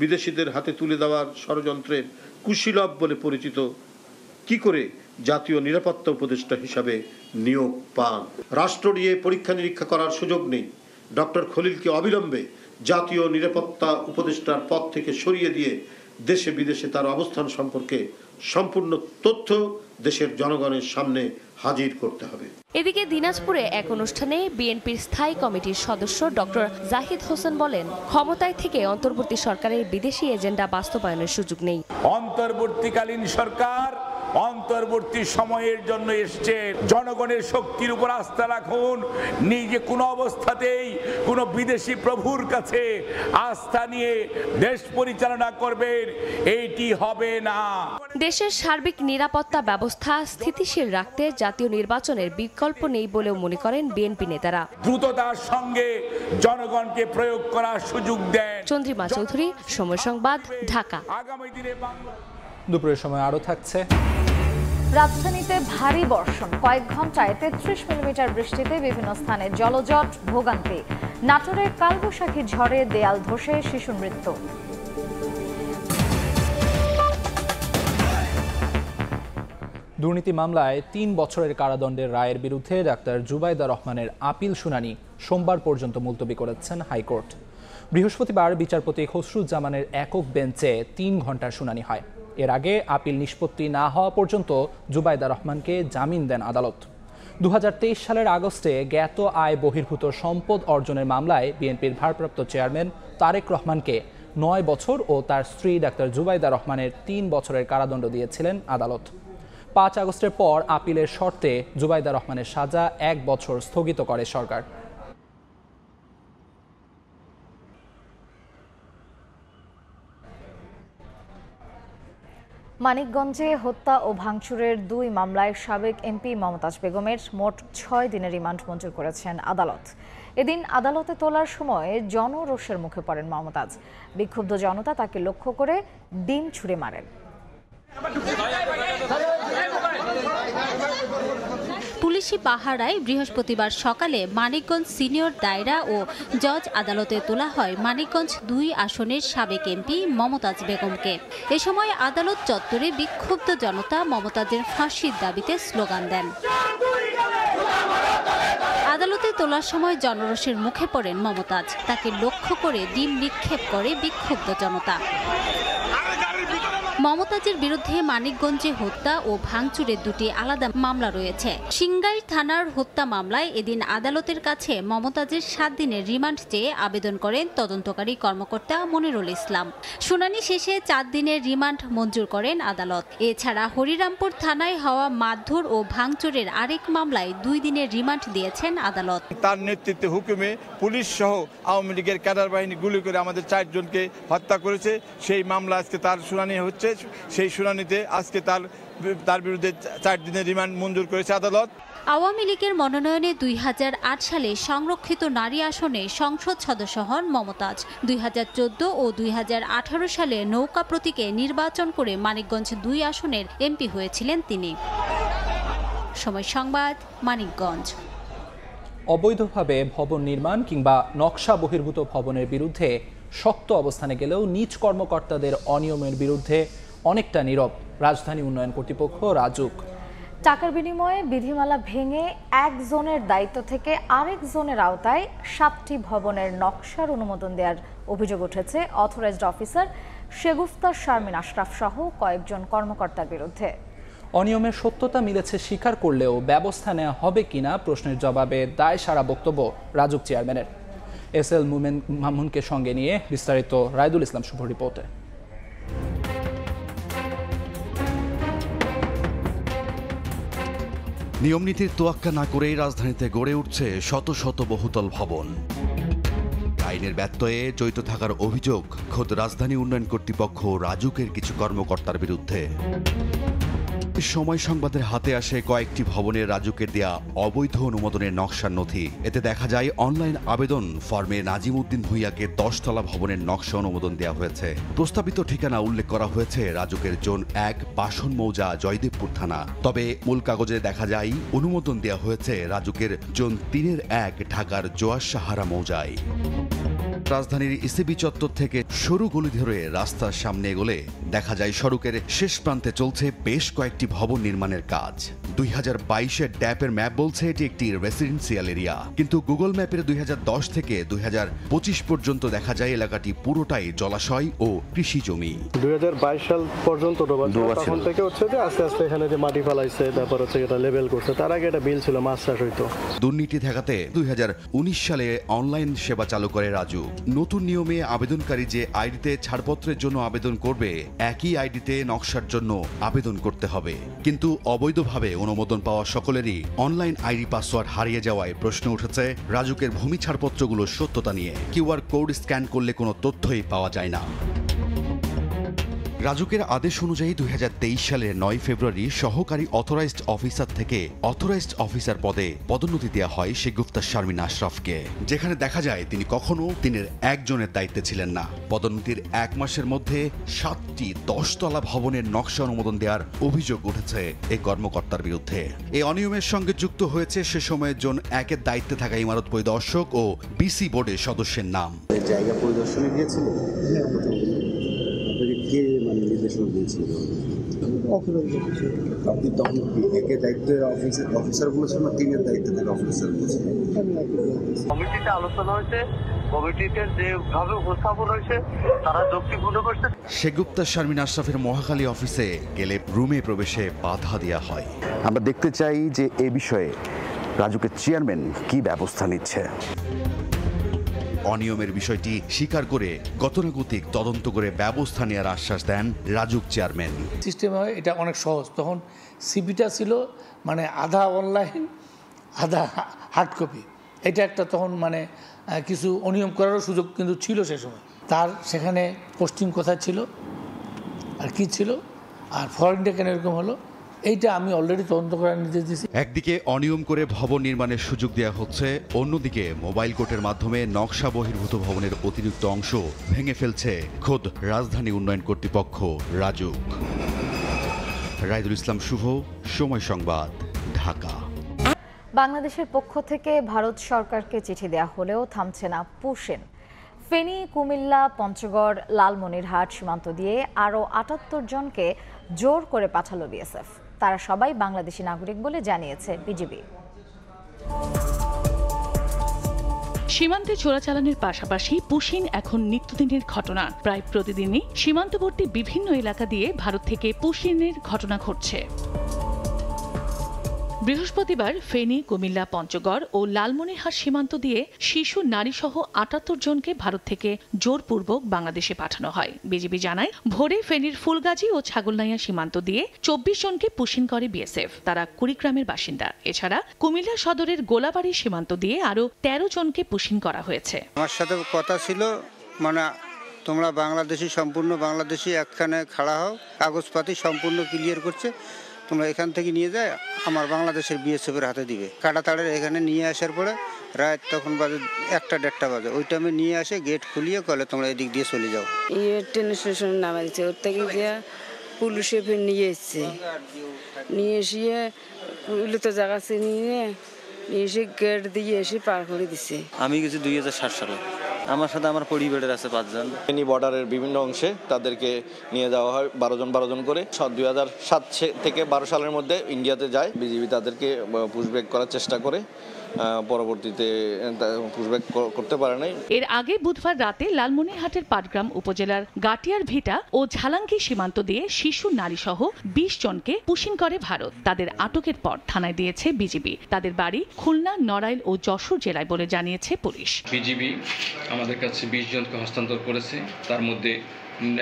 বিদেশিদের হাতে তুলে দেওয়ার ষড়যন্ত্রের কুশীলব বলে পরিচিত কি করে জাতীয় নিরাপত্তা উপদেষ্টা হিসাবে নিয়োগ পান? রাষ্ট্র নিয়ে পরীক্ষা নিরীক্ষা করার সুযোগ নেই। ডক্টর খলিলকে অবিলম্বে জাতীয় নিরাপত্তা উপদেষ্টার পদ থেকে সরিয়ে দিয়ে দেশে বিদেশে তার অবস্থান সম্পর্কে সম্পূর্ণ তথ্য দেশের জনগণের সামনে হাজির করতে হবে। এদিকে দিনাজপুরে এক অনুষ্ঠানে বিএনপির স্থায়ী কমিটির সদস্য ডক্টর জাহিদ হোসেন বলেন, ক্ষমতায় থেকে অন্তর্বর্তী সরকারের বিদেশি এজেন্ডা বাস্তবায়নের সুযোগ নেই। অন্তর্বর্তীকালীন সরকার অন্তর্বর্তী সময়ের জন্য এসছে। জনগণের শক্তির উপর আস্থা রাখুন। নিজে কোনো অবস্থাতেই কোনো বিদেশি প্রভুর কাছে আস্থা নিয়ে দেশ পরিচালনা করবেন, এইটি হবে না। দেশের সার্বিক নিরাপত্তা ব্যবস্থা স্থিতিশীল রাখতে জাতীয় নির্বাচনের বিকল্প নেই বলেও মনে করেন বিএনপি নেতারা। দ্রুততার সঙ্গে জনগণকে প্রয়োগ করার সুযোগ দেন। চন্দ্রিমা চৌধুরী, সময় সংবাদ, ঢাকা। আগামী দিনে দুপুরের সময় আরও থাকছে। রাজধানীতে ভারী বর্ষণ, কয়েক ঘন্টায় 33 মিলিমিটার বৃষ্টিতে বিভিন্ন স্থানে জলজট, ভোগান্তি। নাটোরের কালবৈশাখী ঝড়ে দেয়াল ধসে শিশুর মৃত্যু। দুর্নীতি মামলায় 3 বছরের কারাদণ্ডের রায়ের বিরুদ্ধে ডাক্তার জুবাইদা রহমানের আপিল শুনানি সোমবার পর্যন্ত মুলতবি করেছেন হাইকোর্ট। বৃহস্পতিবার বিচারপতি খসরুজ্জামানের একক বেঞ্চে 3 ঘন্টার শুনানি হয়। এর আগে আপিল নিষ্পত্তি না হওয়া পর্যন্ত জুবাইদা রহমানকে জামিন দেন আদালত। 2023 সালের আগস্টে জ্ঞাত আয় বহির্ভূত সম্পদ অর্জনের মামলায় বিএনপির ভারপ্রাপ্ত চেয়ারম্যান তারেক রহমানকে 9 বছর ও তার স্ত্রী ডাক্তার জুবাইদা রহমানের 3 বছরের কারাদণ্ড দিয়েছিলেন আদালত। 5 আগস্টের পর আপিলের শর্তে জুবাইদা রহমানের সাজা 1 বছর স্থগিত করে সরকার। মানিকগঞ্জে হত্যা ও ভাঙচুরের 2 মামলায় সাবেক এমপি মমতাজ বেগমের মোট 6 দিনের রিমান্ড মঞ্জুর করেছেন আদালত। এদিন আদালতে তোলার সময় জনরোষের মুখে পড়েন মমতাজ। বিক্ষুব্ধ জনতা তাকে লক্ষ্য করে ডিম ছুঁড়ে মারেন। পুলিশি পাহারায় বৃহস্পতিবার সকালে মানিকগঞ্জ সিনিয়র দায়রা ও জজ আদালতে তোলা হয় মানিকগঞ্জ 2 আসনের সাবেক এমপি মমতাজ বেগমকে। এ সময় আদালত চত্বরে বিক্ষুব্ধ জনতা মমতাজের ফাঁসির দাবিতে স্লোগান দেন। আদালতে তোলার সময় জনরোষের মুখে পড়েন মমতাজ। তাকে লক্ষ্য করে ডিম নিক্ষেপ করে বিক্ষুব্ধ জনতা। মমতাজের বিরুদ্ধে মানিকগঞ্জে হত্যা ও ভাঙচুরের 2টি আলাদা মামলা রয়েছে। সিংগাইর থানার হত্যা মামলায় এদিন আদালতের কাছে মমতাজের 7 দিনের রিমান্ড চেয়ে আবেদন করেন তদন্তকারী কর্মকর্তা মনিরুল ইসলাম। শুনানি শেষে 4 দিনের রিমান্ড মঞ্জুর করেন আদালত। এছাড়া হরিরামপুর থানায় হওয়া মারধর ও ভাঙচুরের আরেক মামলায় 2 দিনের রিমান্ড দিয়েছেন আদালত। তার নেতৃত্বে হুকুমে পুলিশ সহ আওয়ামী লীগের ক্যাডার বাহিনী গুলি করে আমাদের 4 জনকে হত্যা করেছে। সেই মামলা আজকে তার শুনানি হচ্ছে। সেই শুনানিতে আজকে তার বিরুদ্ধে 4 দিনের রিমান্ড মঞ্জুর করেছে আদালত। আওয়ামী লীগের মনোনয়নে 2008 সালে সংরক্ষিত নারী আসনে সংসদ সদস্য হন মমতাজ। 2014 ও 2018 সালে নৌকা প্রতীকে নির্বাচন করে মানিকগঞ্জ 2 আসনের এমপি হয়েছিলেন তিনি। সময় সংবাদ, মানিকগঞ্জ। অবৈধভাবে ভবন নির্মাণ কিংবা নকশা বহির্ভূত ভবনের বিরুদ্ধে শক্ত অবস্থানে গেলেও নিজ কর্মকর্তাদের অনিয়মের বিরুদ্ধে অনেকটা নীরব রাজধানী উন্নয়ন কর্তৃপক্ষ রাজুক। টাকার বিনিময়ে বিধিমালা ভেঙে এক জোনের দায়িত্ব থেকে আরেক জোনের আওতায় 7টি ভবনের নকশার অনুমোদন দেওয়ার অভিযোগ উঠেছে অথরাইজড অফিসার শেগুফতা শারমিন আশরাফ সহ কয়েকজন কর্মকর্তার বিরুদ্ধে। অনিয়মের সত্যতা মিলেছে স্বীকার করলেও ব্যবস্থা নেওয়া হবে কিনা প্রশ্নের জবাবে দায় সারা বক্তব্য রাজুক চেয়ারম্যানের। SL মামুনকে সঙ্গে নিয়ে বিস্তারিত রায়দুল ইসলাম শুভ রিপোর্টে। নিয়মনীতির তোয়াক্কা না করেই রাজধানীতে গড়ে উঠছে শত শত বহুতল ভবন। আইনের ব্যত্যয়ে জড়িত থাকার অভিযোগ খোদ রাজধানী উন্নয়ন কর্তৃপক্ষ রাজুকের কিছু কর্মকর্তার বিরুদ্ধে। সময় সংবাদের হাতে আসে কয়েকটি ভবনের রাজুকের দেয়া অবৈধ অনুমোদনের নকশার নথি। এতে দেখা যায় অনলাইন আবেদন ফর্মে নাজিম উদ্দিন ভূঁইয়াকে 10 তলা ভবনের নকশা অনুমোদন দেওয়া হয়েছে। প্রস্তাবিত ঠিকানা উল্লেখ করা হয়েছে রাজুকের জোন 1 বাসন মৌজা জয়দেবপুর থানা। তবে মূল কাগজে দেখা যায় অনুমোদন দেওয়া হয়েছে রাজুকের জোন 3-1 ঢাকার জোয়ার সাহারা মৌজায়। রাজধানীর ইসিবি চত্বর থেকে সরু গলি ধরে রাস্তার সামনে এগোলে দেখা যায় সড়কের শেষ প্রান্তে চলছে বেশ কয়েকটি ভবন নির্মাণের কাজ। 2022-এর ড্যাপের ম্যাপ বলছে এটি একটি রেসিডেন্সিয়াল এরিয়া, কিন্তু গুগল ম্যাপের 2010 থেকে 2025 পর্যন্ত দেখা যায় এলাকাটি পুরোটাই জলাশয় ও কৃষি জমি। 2022 সাল পর্যন্ত তখন থেকে হচ্ছে যে আস্তে আস্তে এখানে যে মাটি ফেলাইছে, তারপর হচ্ছে এটা লেভেল করছে। তার আগে এটা বিল ছিল, মাছ চাষ হইতো। দুর্নীতি ঠেকাতে 2019 সালে অনলাইন সেবা চালু করে রাজু। নতুন নিয়মে আবেদনকারী যে আইডিতে ছাড়পত্রের জন্য আবেদন করবে একই আইডিতে নকশার জন্য আবেদন করতে হবে। কিন্তু অবৈধভাবে অনুমোদন পাওয়া সকলেরই অনলাইন আইডি পাসওয়ার্ড হারিয়ে যাওয়ায় প্রশ্ন উঠেছে রাজুকের ভূমি ছাড়পত্রগুলোর সত্যতা নিয়ে। কিউআর কোড স্ক্যান করলে কোনো তথ্যই পাওয়া যায় না। রাজুকের আদেশ অনুযায়ী 2023 সালের 9 ফেব্রুয়ারি সহকারী অথরাইজড অফিসার থেকে অথরাইজড অফিসার পদে পদোন্নতি দেওয়া হয় শেগুফতা শারমিন আশরাফকে, যেখানে দেখা যায় তিনি কখনো দিনের একজনের দায়িত্বে ছিলেন না। পদোন্নতির 1 মাসের মধ্যে 7টি 10 তলা ভবনের নকশা অনুমোদন দেওয়ার অভিযোগ উঠেছে এই কর্মকর্তার বিরুদ্ধে। এই অনিয়মের সঙ্গে যুক্ত হয়েছে সে সময়ে জোন 1-এর দায়িত্বে থাকা ইমারত পরিদর্শক ও বিসি বোর্ডের সদস্যের নাম। জায়গা পরিদর্শনে গিয়েছিল, কে মানে নির্দেশনা দিয়েছিল? আপনি তখন একের দায়িত্বের অফিসারগুলো ছিল না, 3-এর দায়িত্বে থাকা অফিসারগুলো ছিল? কমিটিতে আলোচনা হয়েছে, কমিটিতে যেভাবে উপস্থাপন হয়েছে তারা যুক্তিপূর্ণ করছে। শেগুফতা শারমিন আশরাফের মহাখালী অফিসে গেলে রুমে প্রবেশে বাধা দেওয়া হয়। আমরা দেখতে চাই যে এ বিষয়ে রাজুকের চেয়ারম্যান কি ব্যবস্থা নিচ্ছে। অনিয়মের বিষয়টি স্বীকার করে গতানুগতিক তদন্ত করে ব্যবস্থা নেওয়ার আশ্বাস দেন রাজুক চেয়ারম্যান। সিস্টেম হয় এটা অনেক সহজ। তখন সিপিটা ছিল মানে আধা অনলাইন আধা হার্ড কপি। এটা একটা তখন মানে কিছু অনিয়ম করারও সুযোগ কিন্তু ছিল সে সময়। তার সেখানে পোস্টিং কোথায় ছিল আর কি ছিল আর ফরেনটা কেন এরকম হলো, এইটা আমি অলরেডি তদন্ত করার নির্দেশ দিয়েছি। একদিকে অনিয়ম করে ভবন নির্মাণের সুযোগ দেওয়া হচ্ছে, অন্যদিকে মোবাইল কোর্টের মাধ্যমে নকশা বহির্ভূত ভবনের অতিরিক্ত অংশ ভেঙে ফেলছে খোদ রাজধানী উন্নয়ন কর্তৃপক্ষ রাজুক। রায়দুল ইসলাম শুভ, সময় সংবাদ, ঢাকা। বাংলাদেশের পক্ষ থেকে ভারত সরকারকে চিঠি দেয়া হলেও থামছে না পুশিন। ফেনী, কুমিল্লা, পঞ্চগড়, লালমনিরহাট সীমান্ত দিয়ে আরও 78 জনকে জোর করে পাঠালো বিএসএফ। তারা সবাই বাংলাদেশি নাগরিক বলে জানিয়েছে বিজিবি। সীমান্তে চোরাচালানের পাশাপাশি পুশিন এখন নিত্যদিনের ঘটনা। প্রায় প্রতিদিনই সীমান্তবর্তী বিভিন্ন এলাকা দিয়ে ভারত থেকে পুশিনের ঘটনা ঘটছে। বৃহস্পতিবার ফেনী, কুমিল্লা, পঞ্চগড় ও লালমনিরহাট সীমান্ত দিয়ে শিশু, নারী সহ 78 জনকে ভারত থেকে জোরপূর্বক বাংলাদেশে পাঠানো হয়। বিজিবি জানায়, ভোরে ফেনীর ফুলগাজী ও ছাগলনাইয়া সীমান্ত দিয়ে 24 জনকে পুশিন করে বিএসএফ। তারা কুড়িগ্রামের বাসিন্দা। এছাড়া কুমিল্লা সদরের গোলাবাড়ি সীমান্ত দিয়ে আরও 13 জনকে পুশিন করা হয়েছে। আমার সাথে কথা ছিল, মানে তোমরা বাংলাদেশি সম্পূর্ণ বাংলাদেশি একখানে খাড়া হও, কাগজপাতি সম্পূর্ণ ক্লিয়ার করছে, তোমরা এখান থেকে নিয়ে যায় আমার বাংলাদেশের বিএসএফের হাতে দিবে। কাটাতাড়ের এখানে নিয়ে আসার পরে রাত তখন বাজে 1টা-1:30 বাজে, ওই টাইমে নিয়ে আসে গেট খুলিয়ে কলে তোমরা এদিক দিয়ে চলে যাও। ট্রেন স্টেশনে নামাইছে, ওর থেকে গিয়ে পুলিশে ফের নিয়ে এসছে, নিয়ে এসে পুলিশ জায়গা নিয়ে এসে গেট দিয়ে এসে পার করে দিচ্ছে। আমি গেছি 2007 সালে, আমার সাথে আমার পরিবারের আছে 5 জন। ফেনী বর্ডারের বিভিন্ন অংশে তাদেরকে নিয়ে যাওয়া হয় 12 জন করে। 2007 থেকে 12 সালের মধ্যে ইন্ডিয়াতে যায়। বিজিবি তাদেরকে পুশব্যাক করার চেষ্টা করে, পরবর্তীতে পুশব্যাক করতে পারে নাই। এর আগে বুধবার রাতে লালমনিরহাটের পাটগ্রাম উপজেলার গাটিয়ার ভিটা ও ঝালাঙ্গি সীমান্ত দিয়ে শিশু নারী সহ 20 জনকে পুশিং করে ভারত। তাদের আটকের পর থানায় দিয়েছে বিজিবি। তাদের বাড়ি খুলনা, নড়াইল ও যশোর জেলায় বলে জানিয়েছে পুলিশ। বিজিবি আমাদের কাছে 20 জনকে হস্তান্তর করেছে, তার মধ্যে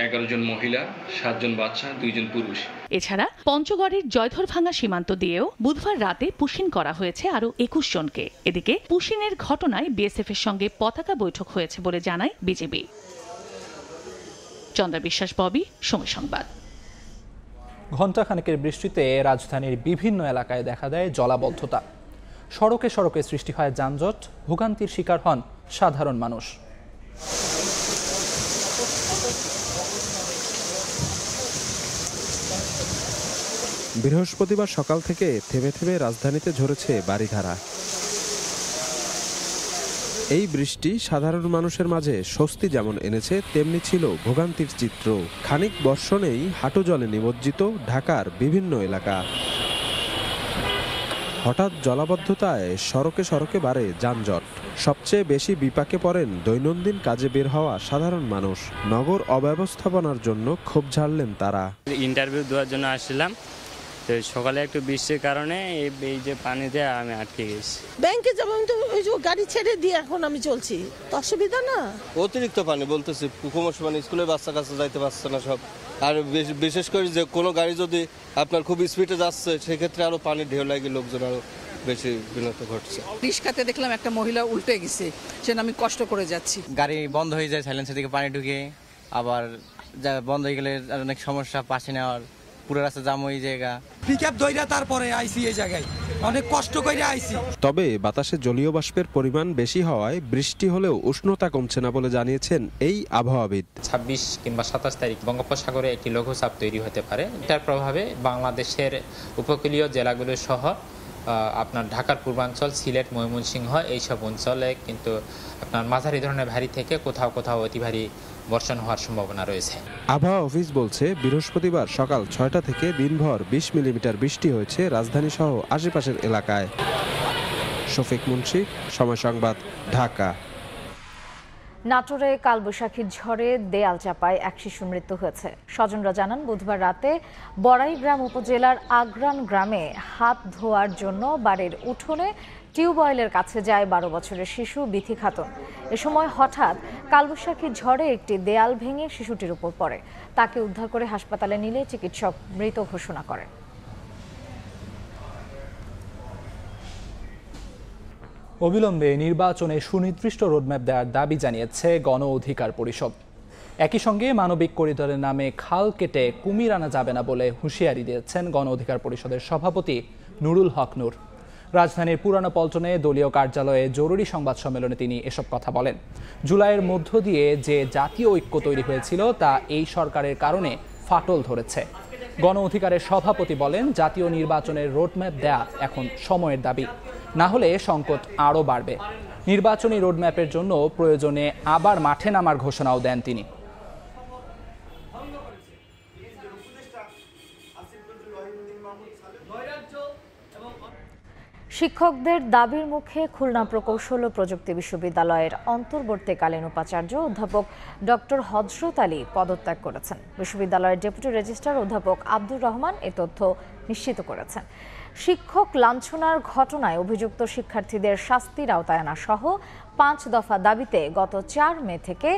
11 জন মহিলা, 7 জন বাচ্চা, 2 জন পুরুষ। এছাড়া পঞ্চগড়ের জয়ধরভাঙ্গা সীমান্ত দিয়েও বুধবার রাতে পুশিং করা হয়েছে আরও 21 জনকে। এদিকে পুশিংয়ের ঘটনায় বিএসএফ এর সঙ্গে পতাকা বৈঠক হয়েছে বলে জানায় বিজেপি। চন্দ্রা বিশ্বাস, ববি, সময় সংবাদ। ঘণ্টাখানেকের বৃষ্টিতে রাজধানীর বিভিন্ন এলাকায় দেখা দেয় জলাবদ্ধতা। সড়কে সড়কে সৃষ্টি হয় যানজট, ভোগান্তির শিকার হন সাধারণ মানুষ। বৃহস্পতিবার সকাল থেকে থেমে থেমে রাজধানীতে ঝরেছে বারিধারা। এই বৃষ্টি সাধারণ মানুষের মাঝে স্বস্তি যেমন এনেছে, তেমনি ছিল ভোগান্তির চিত্র। খানিক বর্ষণেই হাঁটু জলে নিমজ্জিত ঢাকার বিভিন্ন এলাকা। হঠাৎ জলাবদ্ধতায় সড়কে সড়কে বাড়ে যানজট। সবচেয়ে বেশি বিপাকে পড়েন দৈনন্দিন কাজে বের হওয়া সাধারণ মানুষ। নগর অব্যবস্থাপনার জন্য ক্ষোভ ঝাড়লেন তারা। ইন্টারভিউ দেওয়ার জন্য আসছিলাম, তো সকালে একটু বৃষ্টির কারণে এই যে পানিতে আমি আটকে গেছি। ব্যাংকে যাবো, আমি তো ওই যে গাড়ি ছেড়ে দিয়ে এখন আমি চলছি, তো অসুবিধা না। অতিরিক্ত পানি বলতেছি, ক্রমশ মানে স্কুলে বাচ্চা কাছে যাইতে পারছে না সব। আর বিশেষ করে যে কোনো গাড়ি যদি আপনার খুব স্পিডে যাচ্ছে, সেক্ষেত্রে আরো পানি ঢেউ লাগে, লোকজন আরো বেশি বিনত ঘটছে। রিক্সাতে দেখলাম একটা মহিলা উল্টে গেছে, সেটা আমি কষ্ট করে যাচ্ছি। গাড়ি বন্ধ হয়ে যায়, সাইলেন্সার দিকে পানি ঢুকে, আবার বন্ধ হয়ে গেলে অনেক সমস্যা, পাশে নেওয়ার পুরো রাস্তা জাম হয়ে জায়গা। পিকআপ দইরা তারপরে আইসি এই জায়গায়, অনেক কষ্ট করে আইসি। তবে বাতাসে জলীয় বাষ্পের পরিমাণ বেশি হওয়ায় বৃষ্টি হলেও উষ্ণতা কমছে না বলে জানিয়েছেন এই আবহাওয়াবিদ। 26 কিংবা 27 তারিখ বঙ্গোপসাগরে একটি লঘুচাপ তৈরি হতে পারে। এটার প্রভাবে বাংলাদেশের উপকূলীয় জেলাগুলো সহ আপনার ঢাকার পূর্বাঞ্চল, সিলেট, ময়মনসিংহ এইসব অঞ্চলে কিন্তু আপনার মাঝারি ধরনের ভারী থেকে কোথাও কোথাও অতি ভারী বর্ষণ হওয়ার সম্ভাবনা রয়েছে। আবহাওয়া অফিস বলছে বৃহস্পতিবার সকাল 6টা থেকে দিনভর 20 মিলিমিটার বৃষ্টি হয়েছে রাজধানী সহ আশেপাশের এলাকায়। শফিক মুন্সি, সময় সংবাদ, ঢাকা। নাটোরে কালবৈশাখীর ঝড়ে দেয়াল চাপায় এক শিশুর মৃত্যু হয়েছে। স্বজনরা জানান, বুধবার রাতে বড়াইগ্রাম উপজেলার আগ্রান গ্রামে হাত ধোয়ার জন্য বাড়ির উঠোনে টিউবওয়েলের কাছে যায় 12 বছরের শিশু বিথি খাতুন। এ সময় হঠাৎ কালবৈশাখীর ঝড়ে একটি দেয়াল ভেঙে শিশুটির উপর পড়ে। তাকে উদ্ধার করে হাসপাতালে নিলে চিকিৎসক মৃত ঘোষণা করেন। অবিলম্বে নির্বাচনে সুনির্দিষ্ট রোডম্যাপ দেওয়ার দাবি জানিয়েছে গণ অধিকার পরিষদ। একই সঙ্গে মানবিক করিডোরের নামে খাল কেটে কুমির আনা যাবে না বলে হুঁশিয়ারি দিয়েছেন গণ অধিকার পরিষদের সভাপতি নুরুল হক নূর। রাজধানীর পুরানো পল্টনে দলীয় কার্যালয়ে জরুরি সংবাদ সম্মেলনে তিনি এসব কথা বলেন। জুলাইয়ের মধ্য দিয়ে যে জাতীয় ঐক্য তৈরি হয়েছিল তা এই সরকারের কারণে ফাটল ধরেছে। গণ অধিকারের সভাপতি বলেন, জাতীয় নির্বাচনের রোডম্যাপ দেয়া এখন সময়ের দাবি, না হলে সংকট আরও বাড়বে। নির্বাচনী রোডম্যাপের জন্য প্রয়োজনে আবার মাঠে নামার ঘোষণাও দেন তিনি। শিক্ষকদের দাবির মুখে খুলনা প্রকৌশল ও প্রযুক্তি বিশ্ববিদ্যালয়ের অন্তর্বর্তীকালীন উপাচার্য অধ্যাপক ডক্টর হযরত আলী পদত্যাগ করেছেন। বিশ্ববিদ্যালয়ের ডেপুটি রেজিস্ট্রার অধ্যাপক আব্দুর রহমান এ তথ্য নিশ্চিত করেছেন। শিক্ষক লাঞ্ছনার ঘটনায় অভিযুক্ত শিক্ষার্থীদের শাস্তির আওতায় আনা সহ 5 দফা দাবিতে গত 4 মে থেকে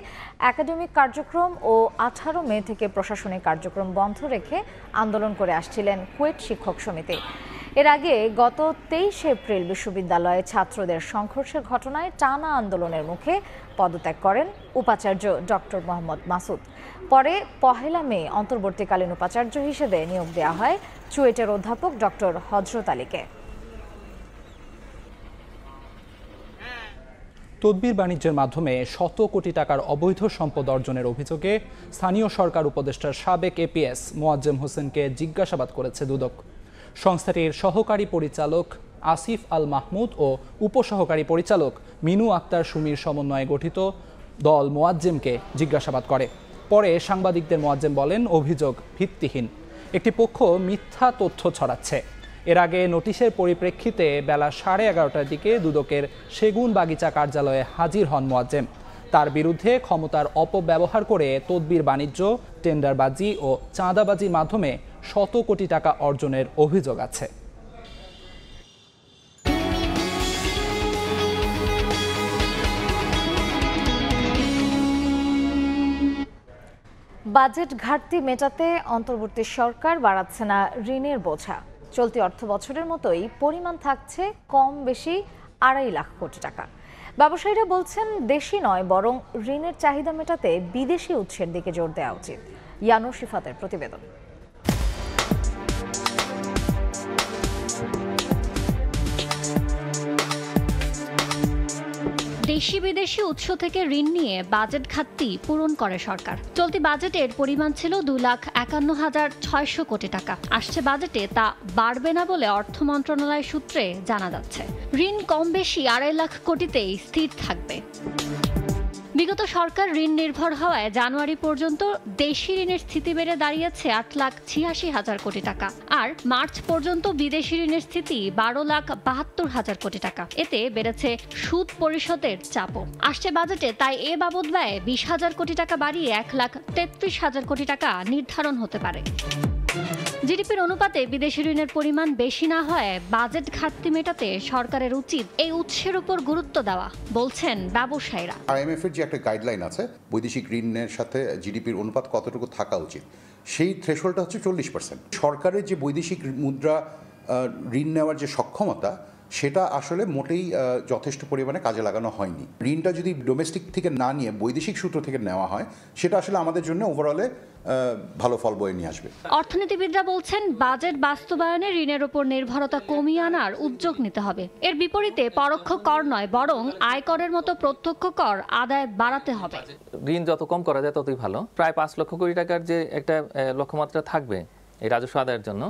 একাডেমিক কার্যক্রম ও 18 মে থেকে প্রশাসনিক কার্যক্রম বন্ধ রেখে আন্দোলন করে আসছিলেন কুয়েট শিক্ষক সমিতি। এর আগে গত 23 এপ্রিল বিশ্ববিদ্যালয়ে ছাত্রদের সংঘর্ষের ঘটনায় টানা আন্দোলনের মুখে পদত্যাগ করেন উপাচার্য ডক্টর মোহাম্মদ মাসুদ। পরে 1 মে অন্তর্বর্তীকালীন উপাচার্য হিসেবে নিয়োগ দেওয়া হয় চুয়েটের অধ্যাপক ডক্টর হযরত আলীকে। তদবির বাণিজ্যের মাধ্যমে শত কোটি টাকার অবৈধ সম্পদ অর্জনের অভিযোগে স্থানীয় সরকার উপদেষ্টার সাবেক এপিএস মোয়াজ্জেম হোসেনকে জিজ্ঞাসাবাদ করেছে দুদক। সংস্থাটির সহকারী পরিচালক আসিফ আল মাহমুদ ও উপসহকারী পরিচালক মিনু আক্তার সুমির সমন্বয়ে গঠিত দল মোয়াজ্জেমকে জিজ্ঞাসাবাদ করে। পরে সাংবাদিকদের মোয়াজ্জেম বলেন, অভিযোগ ভিত্তিহীন, একটি পক্ষ মিথ্যা তথ্য ছড়াচ্ছে। এর আগে নোটিশের পরিপ্রেক্ষিতে বেলা 11:30টার দিকে দুদকের সেগুন বাগিচা কার্যালয়ে হাজির হন মোয়াজ্জেম। তার বিরুদ্ধে ক্ষমতার অপব্যবহার করে তদবির বাণিজ্য, টেন্ডারবাজি ও চাঁদাবাজির মাধ্যমে শত কোটি টাকা অর্জনের অভিযোগ আছে। বাজেট ঘাটতি মেটাতে অন্তর্বর্তী সরকার বাড়াচ্ছে না ঋণের বোঝা। চলতি অর্থ বছরের মতোই পরিমাণ থাকছে কম বেশি 2.5 লাখ কোটি টাকা। ব্যবসায়ীরা বলছেন, দেশি নয় বরং ঋণের চাহিদা মেটাতে বিদেশি উৎসের দিকে জোর দেওয়া উচিত। ইয়ানুর শিফাতের প্রতিবেদন। দেশি বিদেশি উৎস থেকে ঋণ নিয়ে বাজেট ঘাটতি পূরণ করে সরকার। চলতি বাজেটের পরিমাণ ছিল 2,51,600 কোটি টাকা। আসছে বাজেটে তা বাড়বে না বলে অর্থ মন্ত্রণালয় সূত্রে জানা যাচ্ছে। ঋণ কম বেশি 2.5 লাখ কোটিতেই স্থির থাকবে। বিগত সরকার ঋণ নির্ভর হওয়ায় জানুয়ারি পর্যন্ত দেশি ঋণের স্থিতি বেড়ে দাঁড়িয়েছে 8,86,000 কোটি টাকা, আর মার্চ পর্যন্ত বিদেশি ঋণের স্থিতি 12,72,000 কোটি টাকা। এতে বেড়েছে সুদ পরিশোধের চাপও। আসছে বাজেটে তাই এ বাবদ ব্যয় 20,000 কোটি টাকা বাড়িয়ে 1,33,000 কোটি টাকা নির্ধারণ হতে পারে। জিডিপির অনুপাতে বিদেশি ঋণের পরিমাণ বেশি না হয় বাজেট ঘাটতি মেটাতে সরকারের উচিত এই উৎসের উপর গুরুত্ব দেওয়া, বলছেন ব্যবসায়ীরা। আইএমএফ এর যে একটা গাইডলাইন আছে, বৈদেশিক ঋণের সাথে জিডিপির অনুপাত কতটুকু থাকা উচিত, সেই থ্রেশহোল্ডটা হচ্ছে 40%। সরকারের যে বৈদেশিক মুদ্রা ঋণ নেওয়ার যে সক্ষমতা, সেটা আসলে মোটেই যথেষ্ট পরিমাণে কাজে লাগানো হয়নি। ঋণটা যদি ডোমেস্টিক থেকে না নিয়ে বৈদেশিক সূত্র থেকে নেওয়া হয়, সেটা আসলে আমাদের জন্য ওভারঅলে ভালো ফল বয়ে নিয়ে আসবে। অর্থনীতিবিদরা বলছেন, বাজেট বাস্তবায়নে ঋণের উপর নির্ভরতা কমিয়ে আনার উদ্যোগ নিতে হবে। এর বিপরীতে পরোক্ষ কর নয় বরং আয়করের মতো প্রত্যক্ষ কর আদায় বাড়াতে হবে। ঋণ যত কম করা যায় ততই ভালো। প্রায় 5 লক্ষ কোটি টাকার যে একটা লক্ষ্যমাত্রা থাকবে এই রাজস্ব আদায়ের জন্য,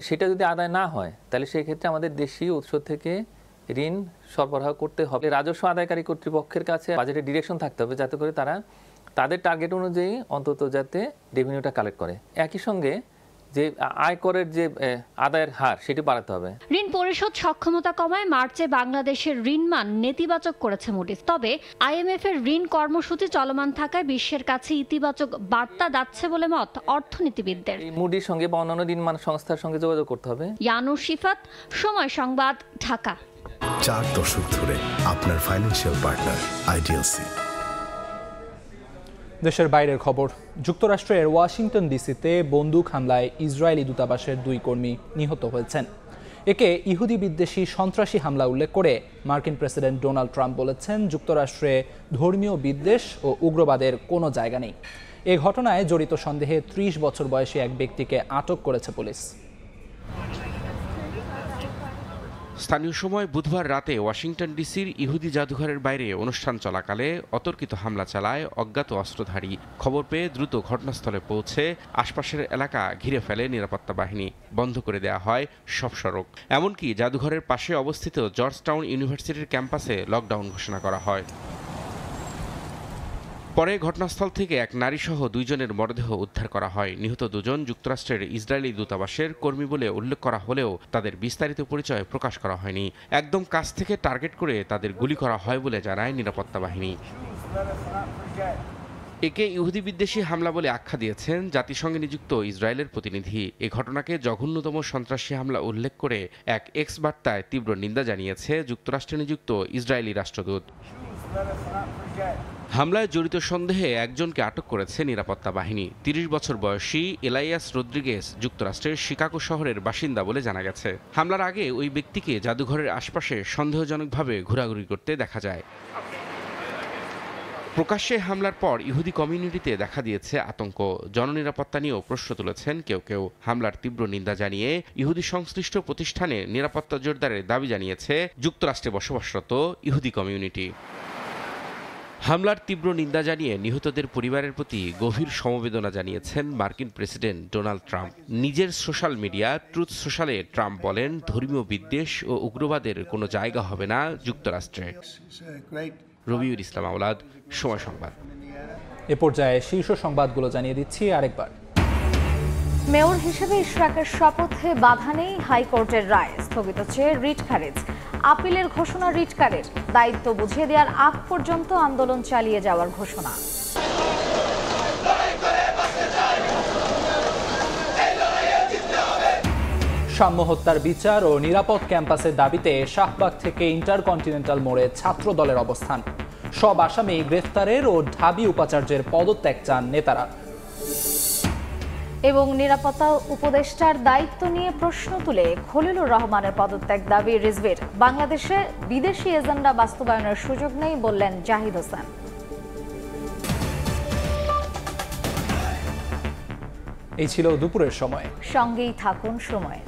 সেটা যদি আদায় না হয় তাহলে সেই ক্ষেত্রে আমাদের দেশীয় উৎস থেকে ঋণ সরবরাহ করতে হবে। রাজস্ব আদায়কারী কর্তৃপক্ষের কাছে বাজেটের ডিরেকশন থাকতে হবে, যাতে করে তারা তাদের টার্গেট অনুযায়ী অন্তত যাতে রেভিনিউটা কালেক্ট করে। একই সঙ্গে যে আয়করের যে আদায়ের হার সেটি বাড়াতে হবে। ঋণ পরিশোধ সক্ষমতা কমায় মার্চে বাংলাদেশের ঋণ মান নেতিবাচক করেছে মুডিস। তবে আইএমএফ এর ঋণ কর্মসূচি চলমান থাকায় বিশ্বের কাছে ইতিবাচক বার্তা যাচ্ছে বলে মত অর্থনীতিবিদদের। মুডির সঙ্গে বা অন্যান্য ঋণ মান সংস্থার সঙ্গে যোগাযোগ করতে হবে। ইয়ানুর শিফাত, সময় সংবাদ, ঢাকা। 4 দশক ধরে আপনার ফাইন্যান্সিয়াল পার্টনার আইডিএলসি। দেশের বাইরের খবর। যুক্তরাষ্ট্রের ওয়াশিংটন ডিসিতে বন্দুক হামলায় ইসরায়েলি দূতাবাসের 2 কর্মী নিহত হয়েছেন। একে ইহুদি বিদ্বেষী সন্ত্রাসী হামলা উল্লেখ করে মার্কিন প্রেসিডেন্ট ডোনাল্ড ট্রাম্প বলেছেন, যুক্তরাষ্ট্রে ধর্মীয় বিদ্বেষ ও উগ্রবাদের কোনো জায়গা নেই। এ ঘটনায় জড়িত সন্দেহে 30 বছর বয়সী এক ব্যক্তিকে আটক করেছে পুলিশ। স্থানীয় সময় বুধবার রাতে ওয়াশিংটন ডিসির ইহুদি জাদুঘরের বাইরে অনুষ্ঠান চলাকালে অতর্কিত হামলা চালায় অজ্ঞাত অস্ত্রধারী। খবর পেয়ে দ্রুত ঘটনাস্থলে পৌঁছে আশপাশের এলাকা ঘিরে ফেলে নিরাপত্তা বাহিনী। বন্ধ করে দেওয়া হয় সব সড়ক, এমনকি জাদুঘরের পাশে অবস্থিত জর্জ টাউন ইউনিভার্সিটির ক্যাম্পাসে লকডাউন ঘোষণা করা হয়। পরে ঘটনাস্থল থেকে এক নারীসহ 2 জনের মরদেহ উদ্ধার করা হয়। নিহত 2 জন যুক্তরাষ্ট্রের ইসরায়েলি দূতাবাসের কর্মী বলে উল্লেখ করা হলেও তাদের বিস্তারিত পরিচয় প্রকাশ করা হয়নি। একদম কাছ থেকে টার্গেট করে তাদের গুলি করা হয় বলে জানায় নিরাপত্তা বাহিনী। একে ইহুদি বিদ্বেষী হামলা বলে আখ্যা দিয়েছেন জাতিসংঘে নিযুক্ত ইসরায়েলের প্রতিনিধি। এ ঘটনাকে জঘন্যতম সন্ত্রাসী হামলা উল্লেখ করে এক এক্স বার্তায় তীব্র নিন্দা জানিয়েছে যুক্তরাষ্ট্রে নিযুক্ত ইসরায়েলি রাষ্ট্রদূত। হামলায় জড়িত সন্দেহে একজনকে আটক করেছে নিরাপত্তা বাহিনী। ৩০ বছর বয়সী এলাইয়াস রদ্রিগেজ যুক্তরাষ্ট্রের শিকাগো শহরের বাসিন্দা বলে জানা গেছে। হামলার আগে ওই ব্যক্তিকে জাদুঘরের আশপাশে সন্দেহজনকভাবে ঘোরাঘুরি করতে দেখা যায়। প্রকাশ্যে হামলার পর ইহুদি কমিউনিটিতে দেখা দিয়েছে আতঙ্ক। জননিরাপত্তা নিয়েও প্রশ্ন তুলেছেন কেউ কেউ। হামলার তীব্র নিন্দা জানিয়ে ইহুদি সংশ্লিষ্ট প্রতিষ্ঠানে নিরাপত্তা জোরদারের দাবি জানিয়েছে যুক্তরাষ্ট্রে বসবাসরত ইহুদি কমিউনিটি। হামলার তীব্র নিন্দা জানিয়ে নিহতদের পরিবারের প্রতি গভীর সমবেদনা জানিয়েছেন মার্কিন প্রেসিডেন্ট ডোনাল্ড ট্রাম্প। নিজের সোশ্যাল মিডিয়া ট্রুথ সোশ্যালে ট্রাম্প বলেন, ধর্মীয় বিদ্বেষ ও উগ্রবাদের কোনো জায়গা হবে না যুক্তরাষ্ট্রে। রবিউল ইসলাম আওলাদ, সময় সংবাদ। এ পর্যায়ে শীর্ষ সংবাদগুলো জানিয়ে দিচ্ছি আরেকবার। মেয়র হিসেবে ইশরাকের শপথে বাধা নেই, হাইকোর্টের রায় স্থগিত চেয়ে রিট খারিজ। আপিলের ঘোষণা রিটকারের, দায়িত্ব বুঝিয়ে দেওয়ার আগ পর্যন্ত আন্দোলন চালিয়ে যাওয়ার ঘোষণা। সাম্য হত্যার বিচার ও নিরাপদ ক্যাম্পাসের দাবিতে শাহবাগ থেকে ইন্টারকন্টিনেন্টাল মোড়ে ছাত্র দলের অবস্থান। সব আসামি গ্রেফতারের ও ঢাবি উপাচার্যের পদত্যাগ চান নেতারা। এবং নিরাপত্তা উপদেষ্টার দায়িত্ব নিয়ে প্রশ্ন তুলে খলিলুর রহমানের পদত্যাগ দাবি রিজভির। বাংলাদেশে বিদেশি এজেন্ডা বাস্তবায়নের সুযোগ নেই বললেন জাহিদ হোসেন। এই ছিল দুপুরের সময়। সঙ্গেই থাকুন সময়।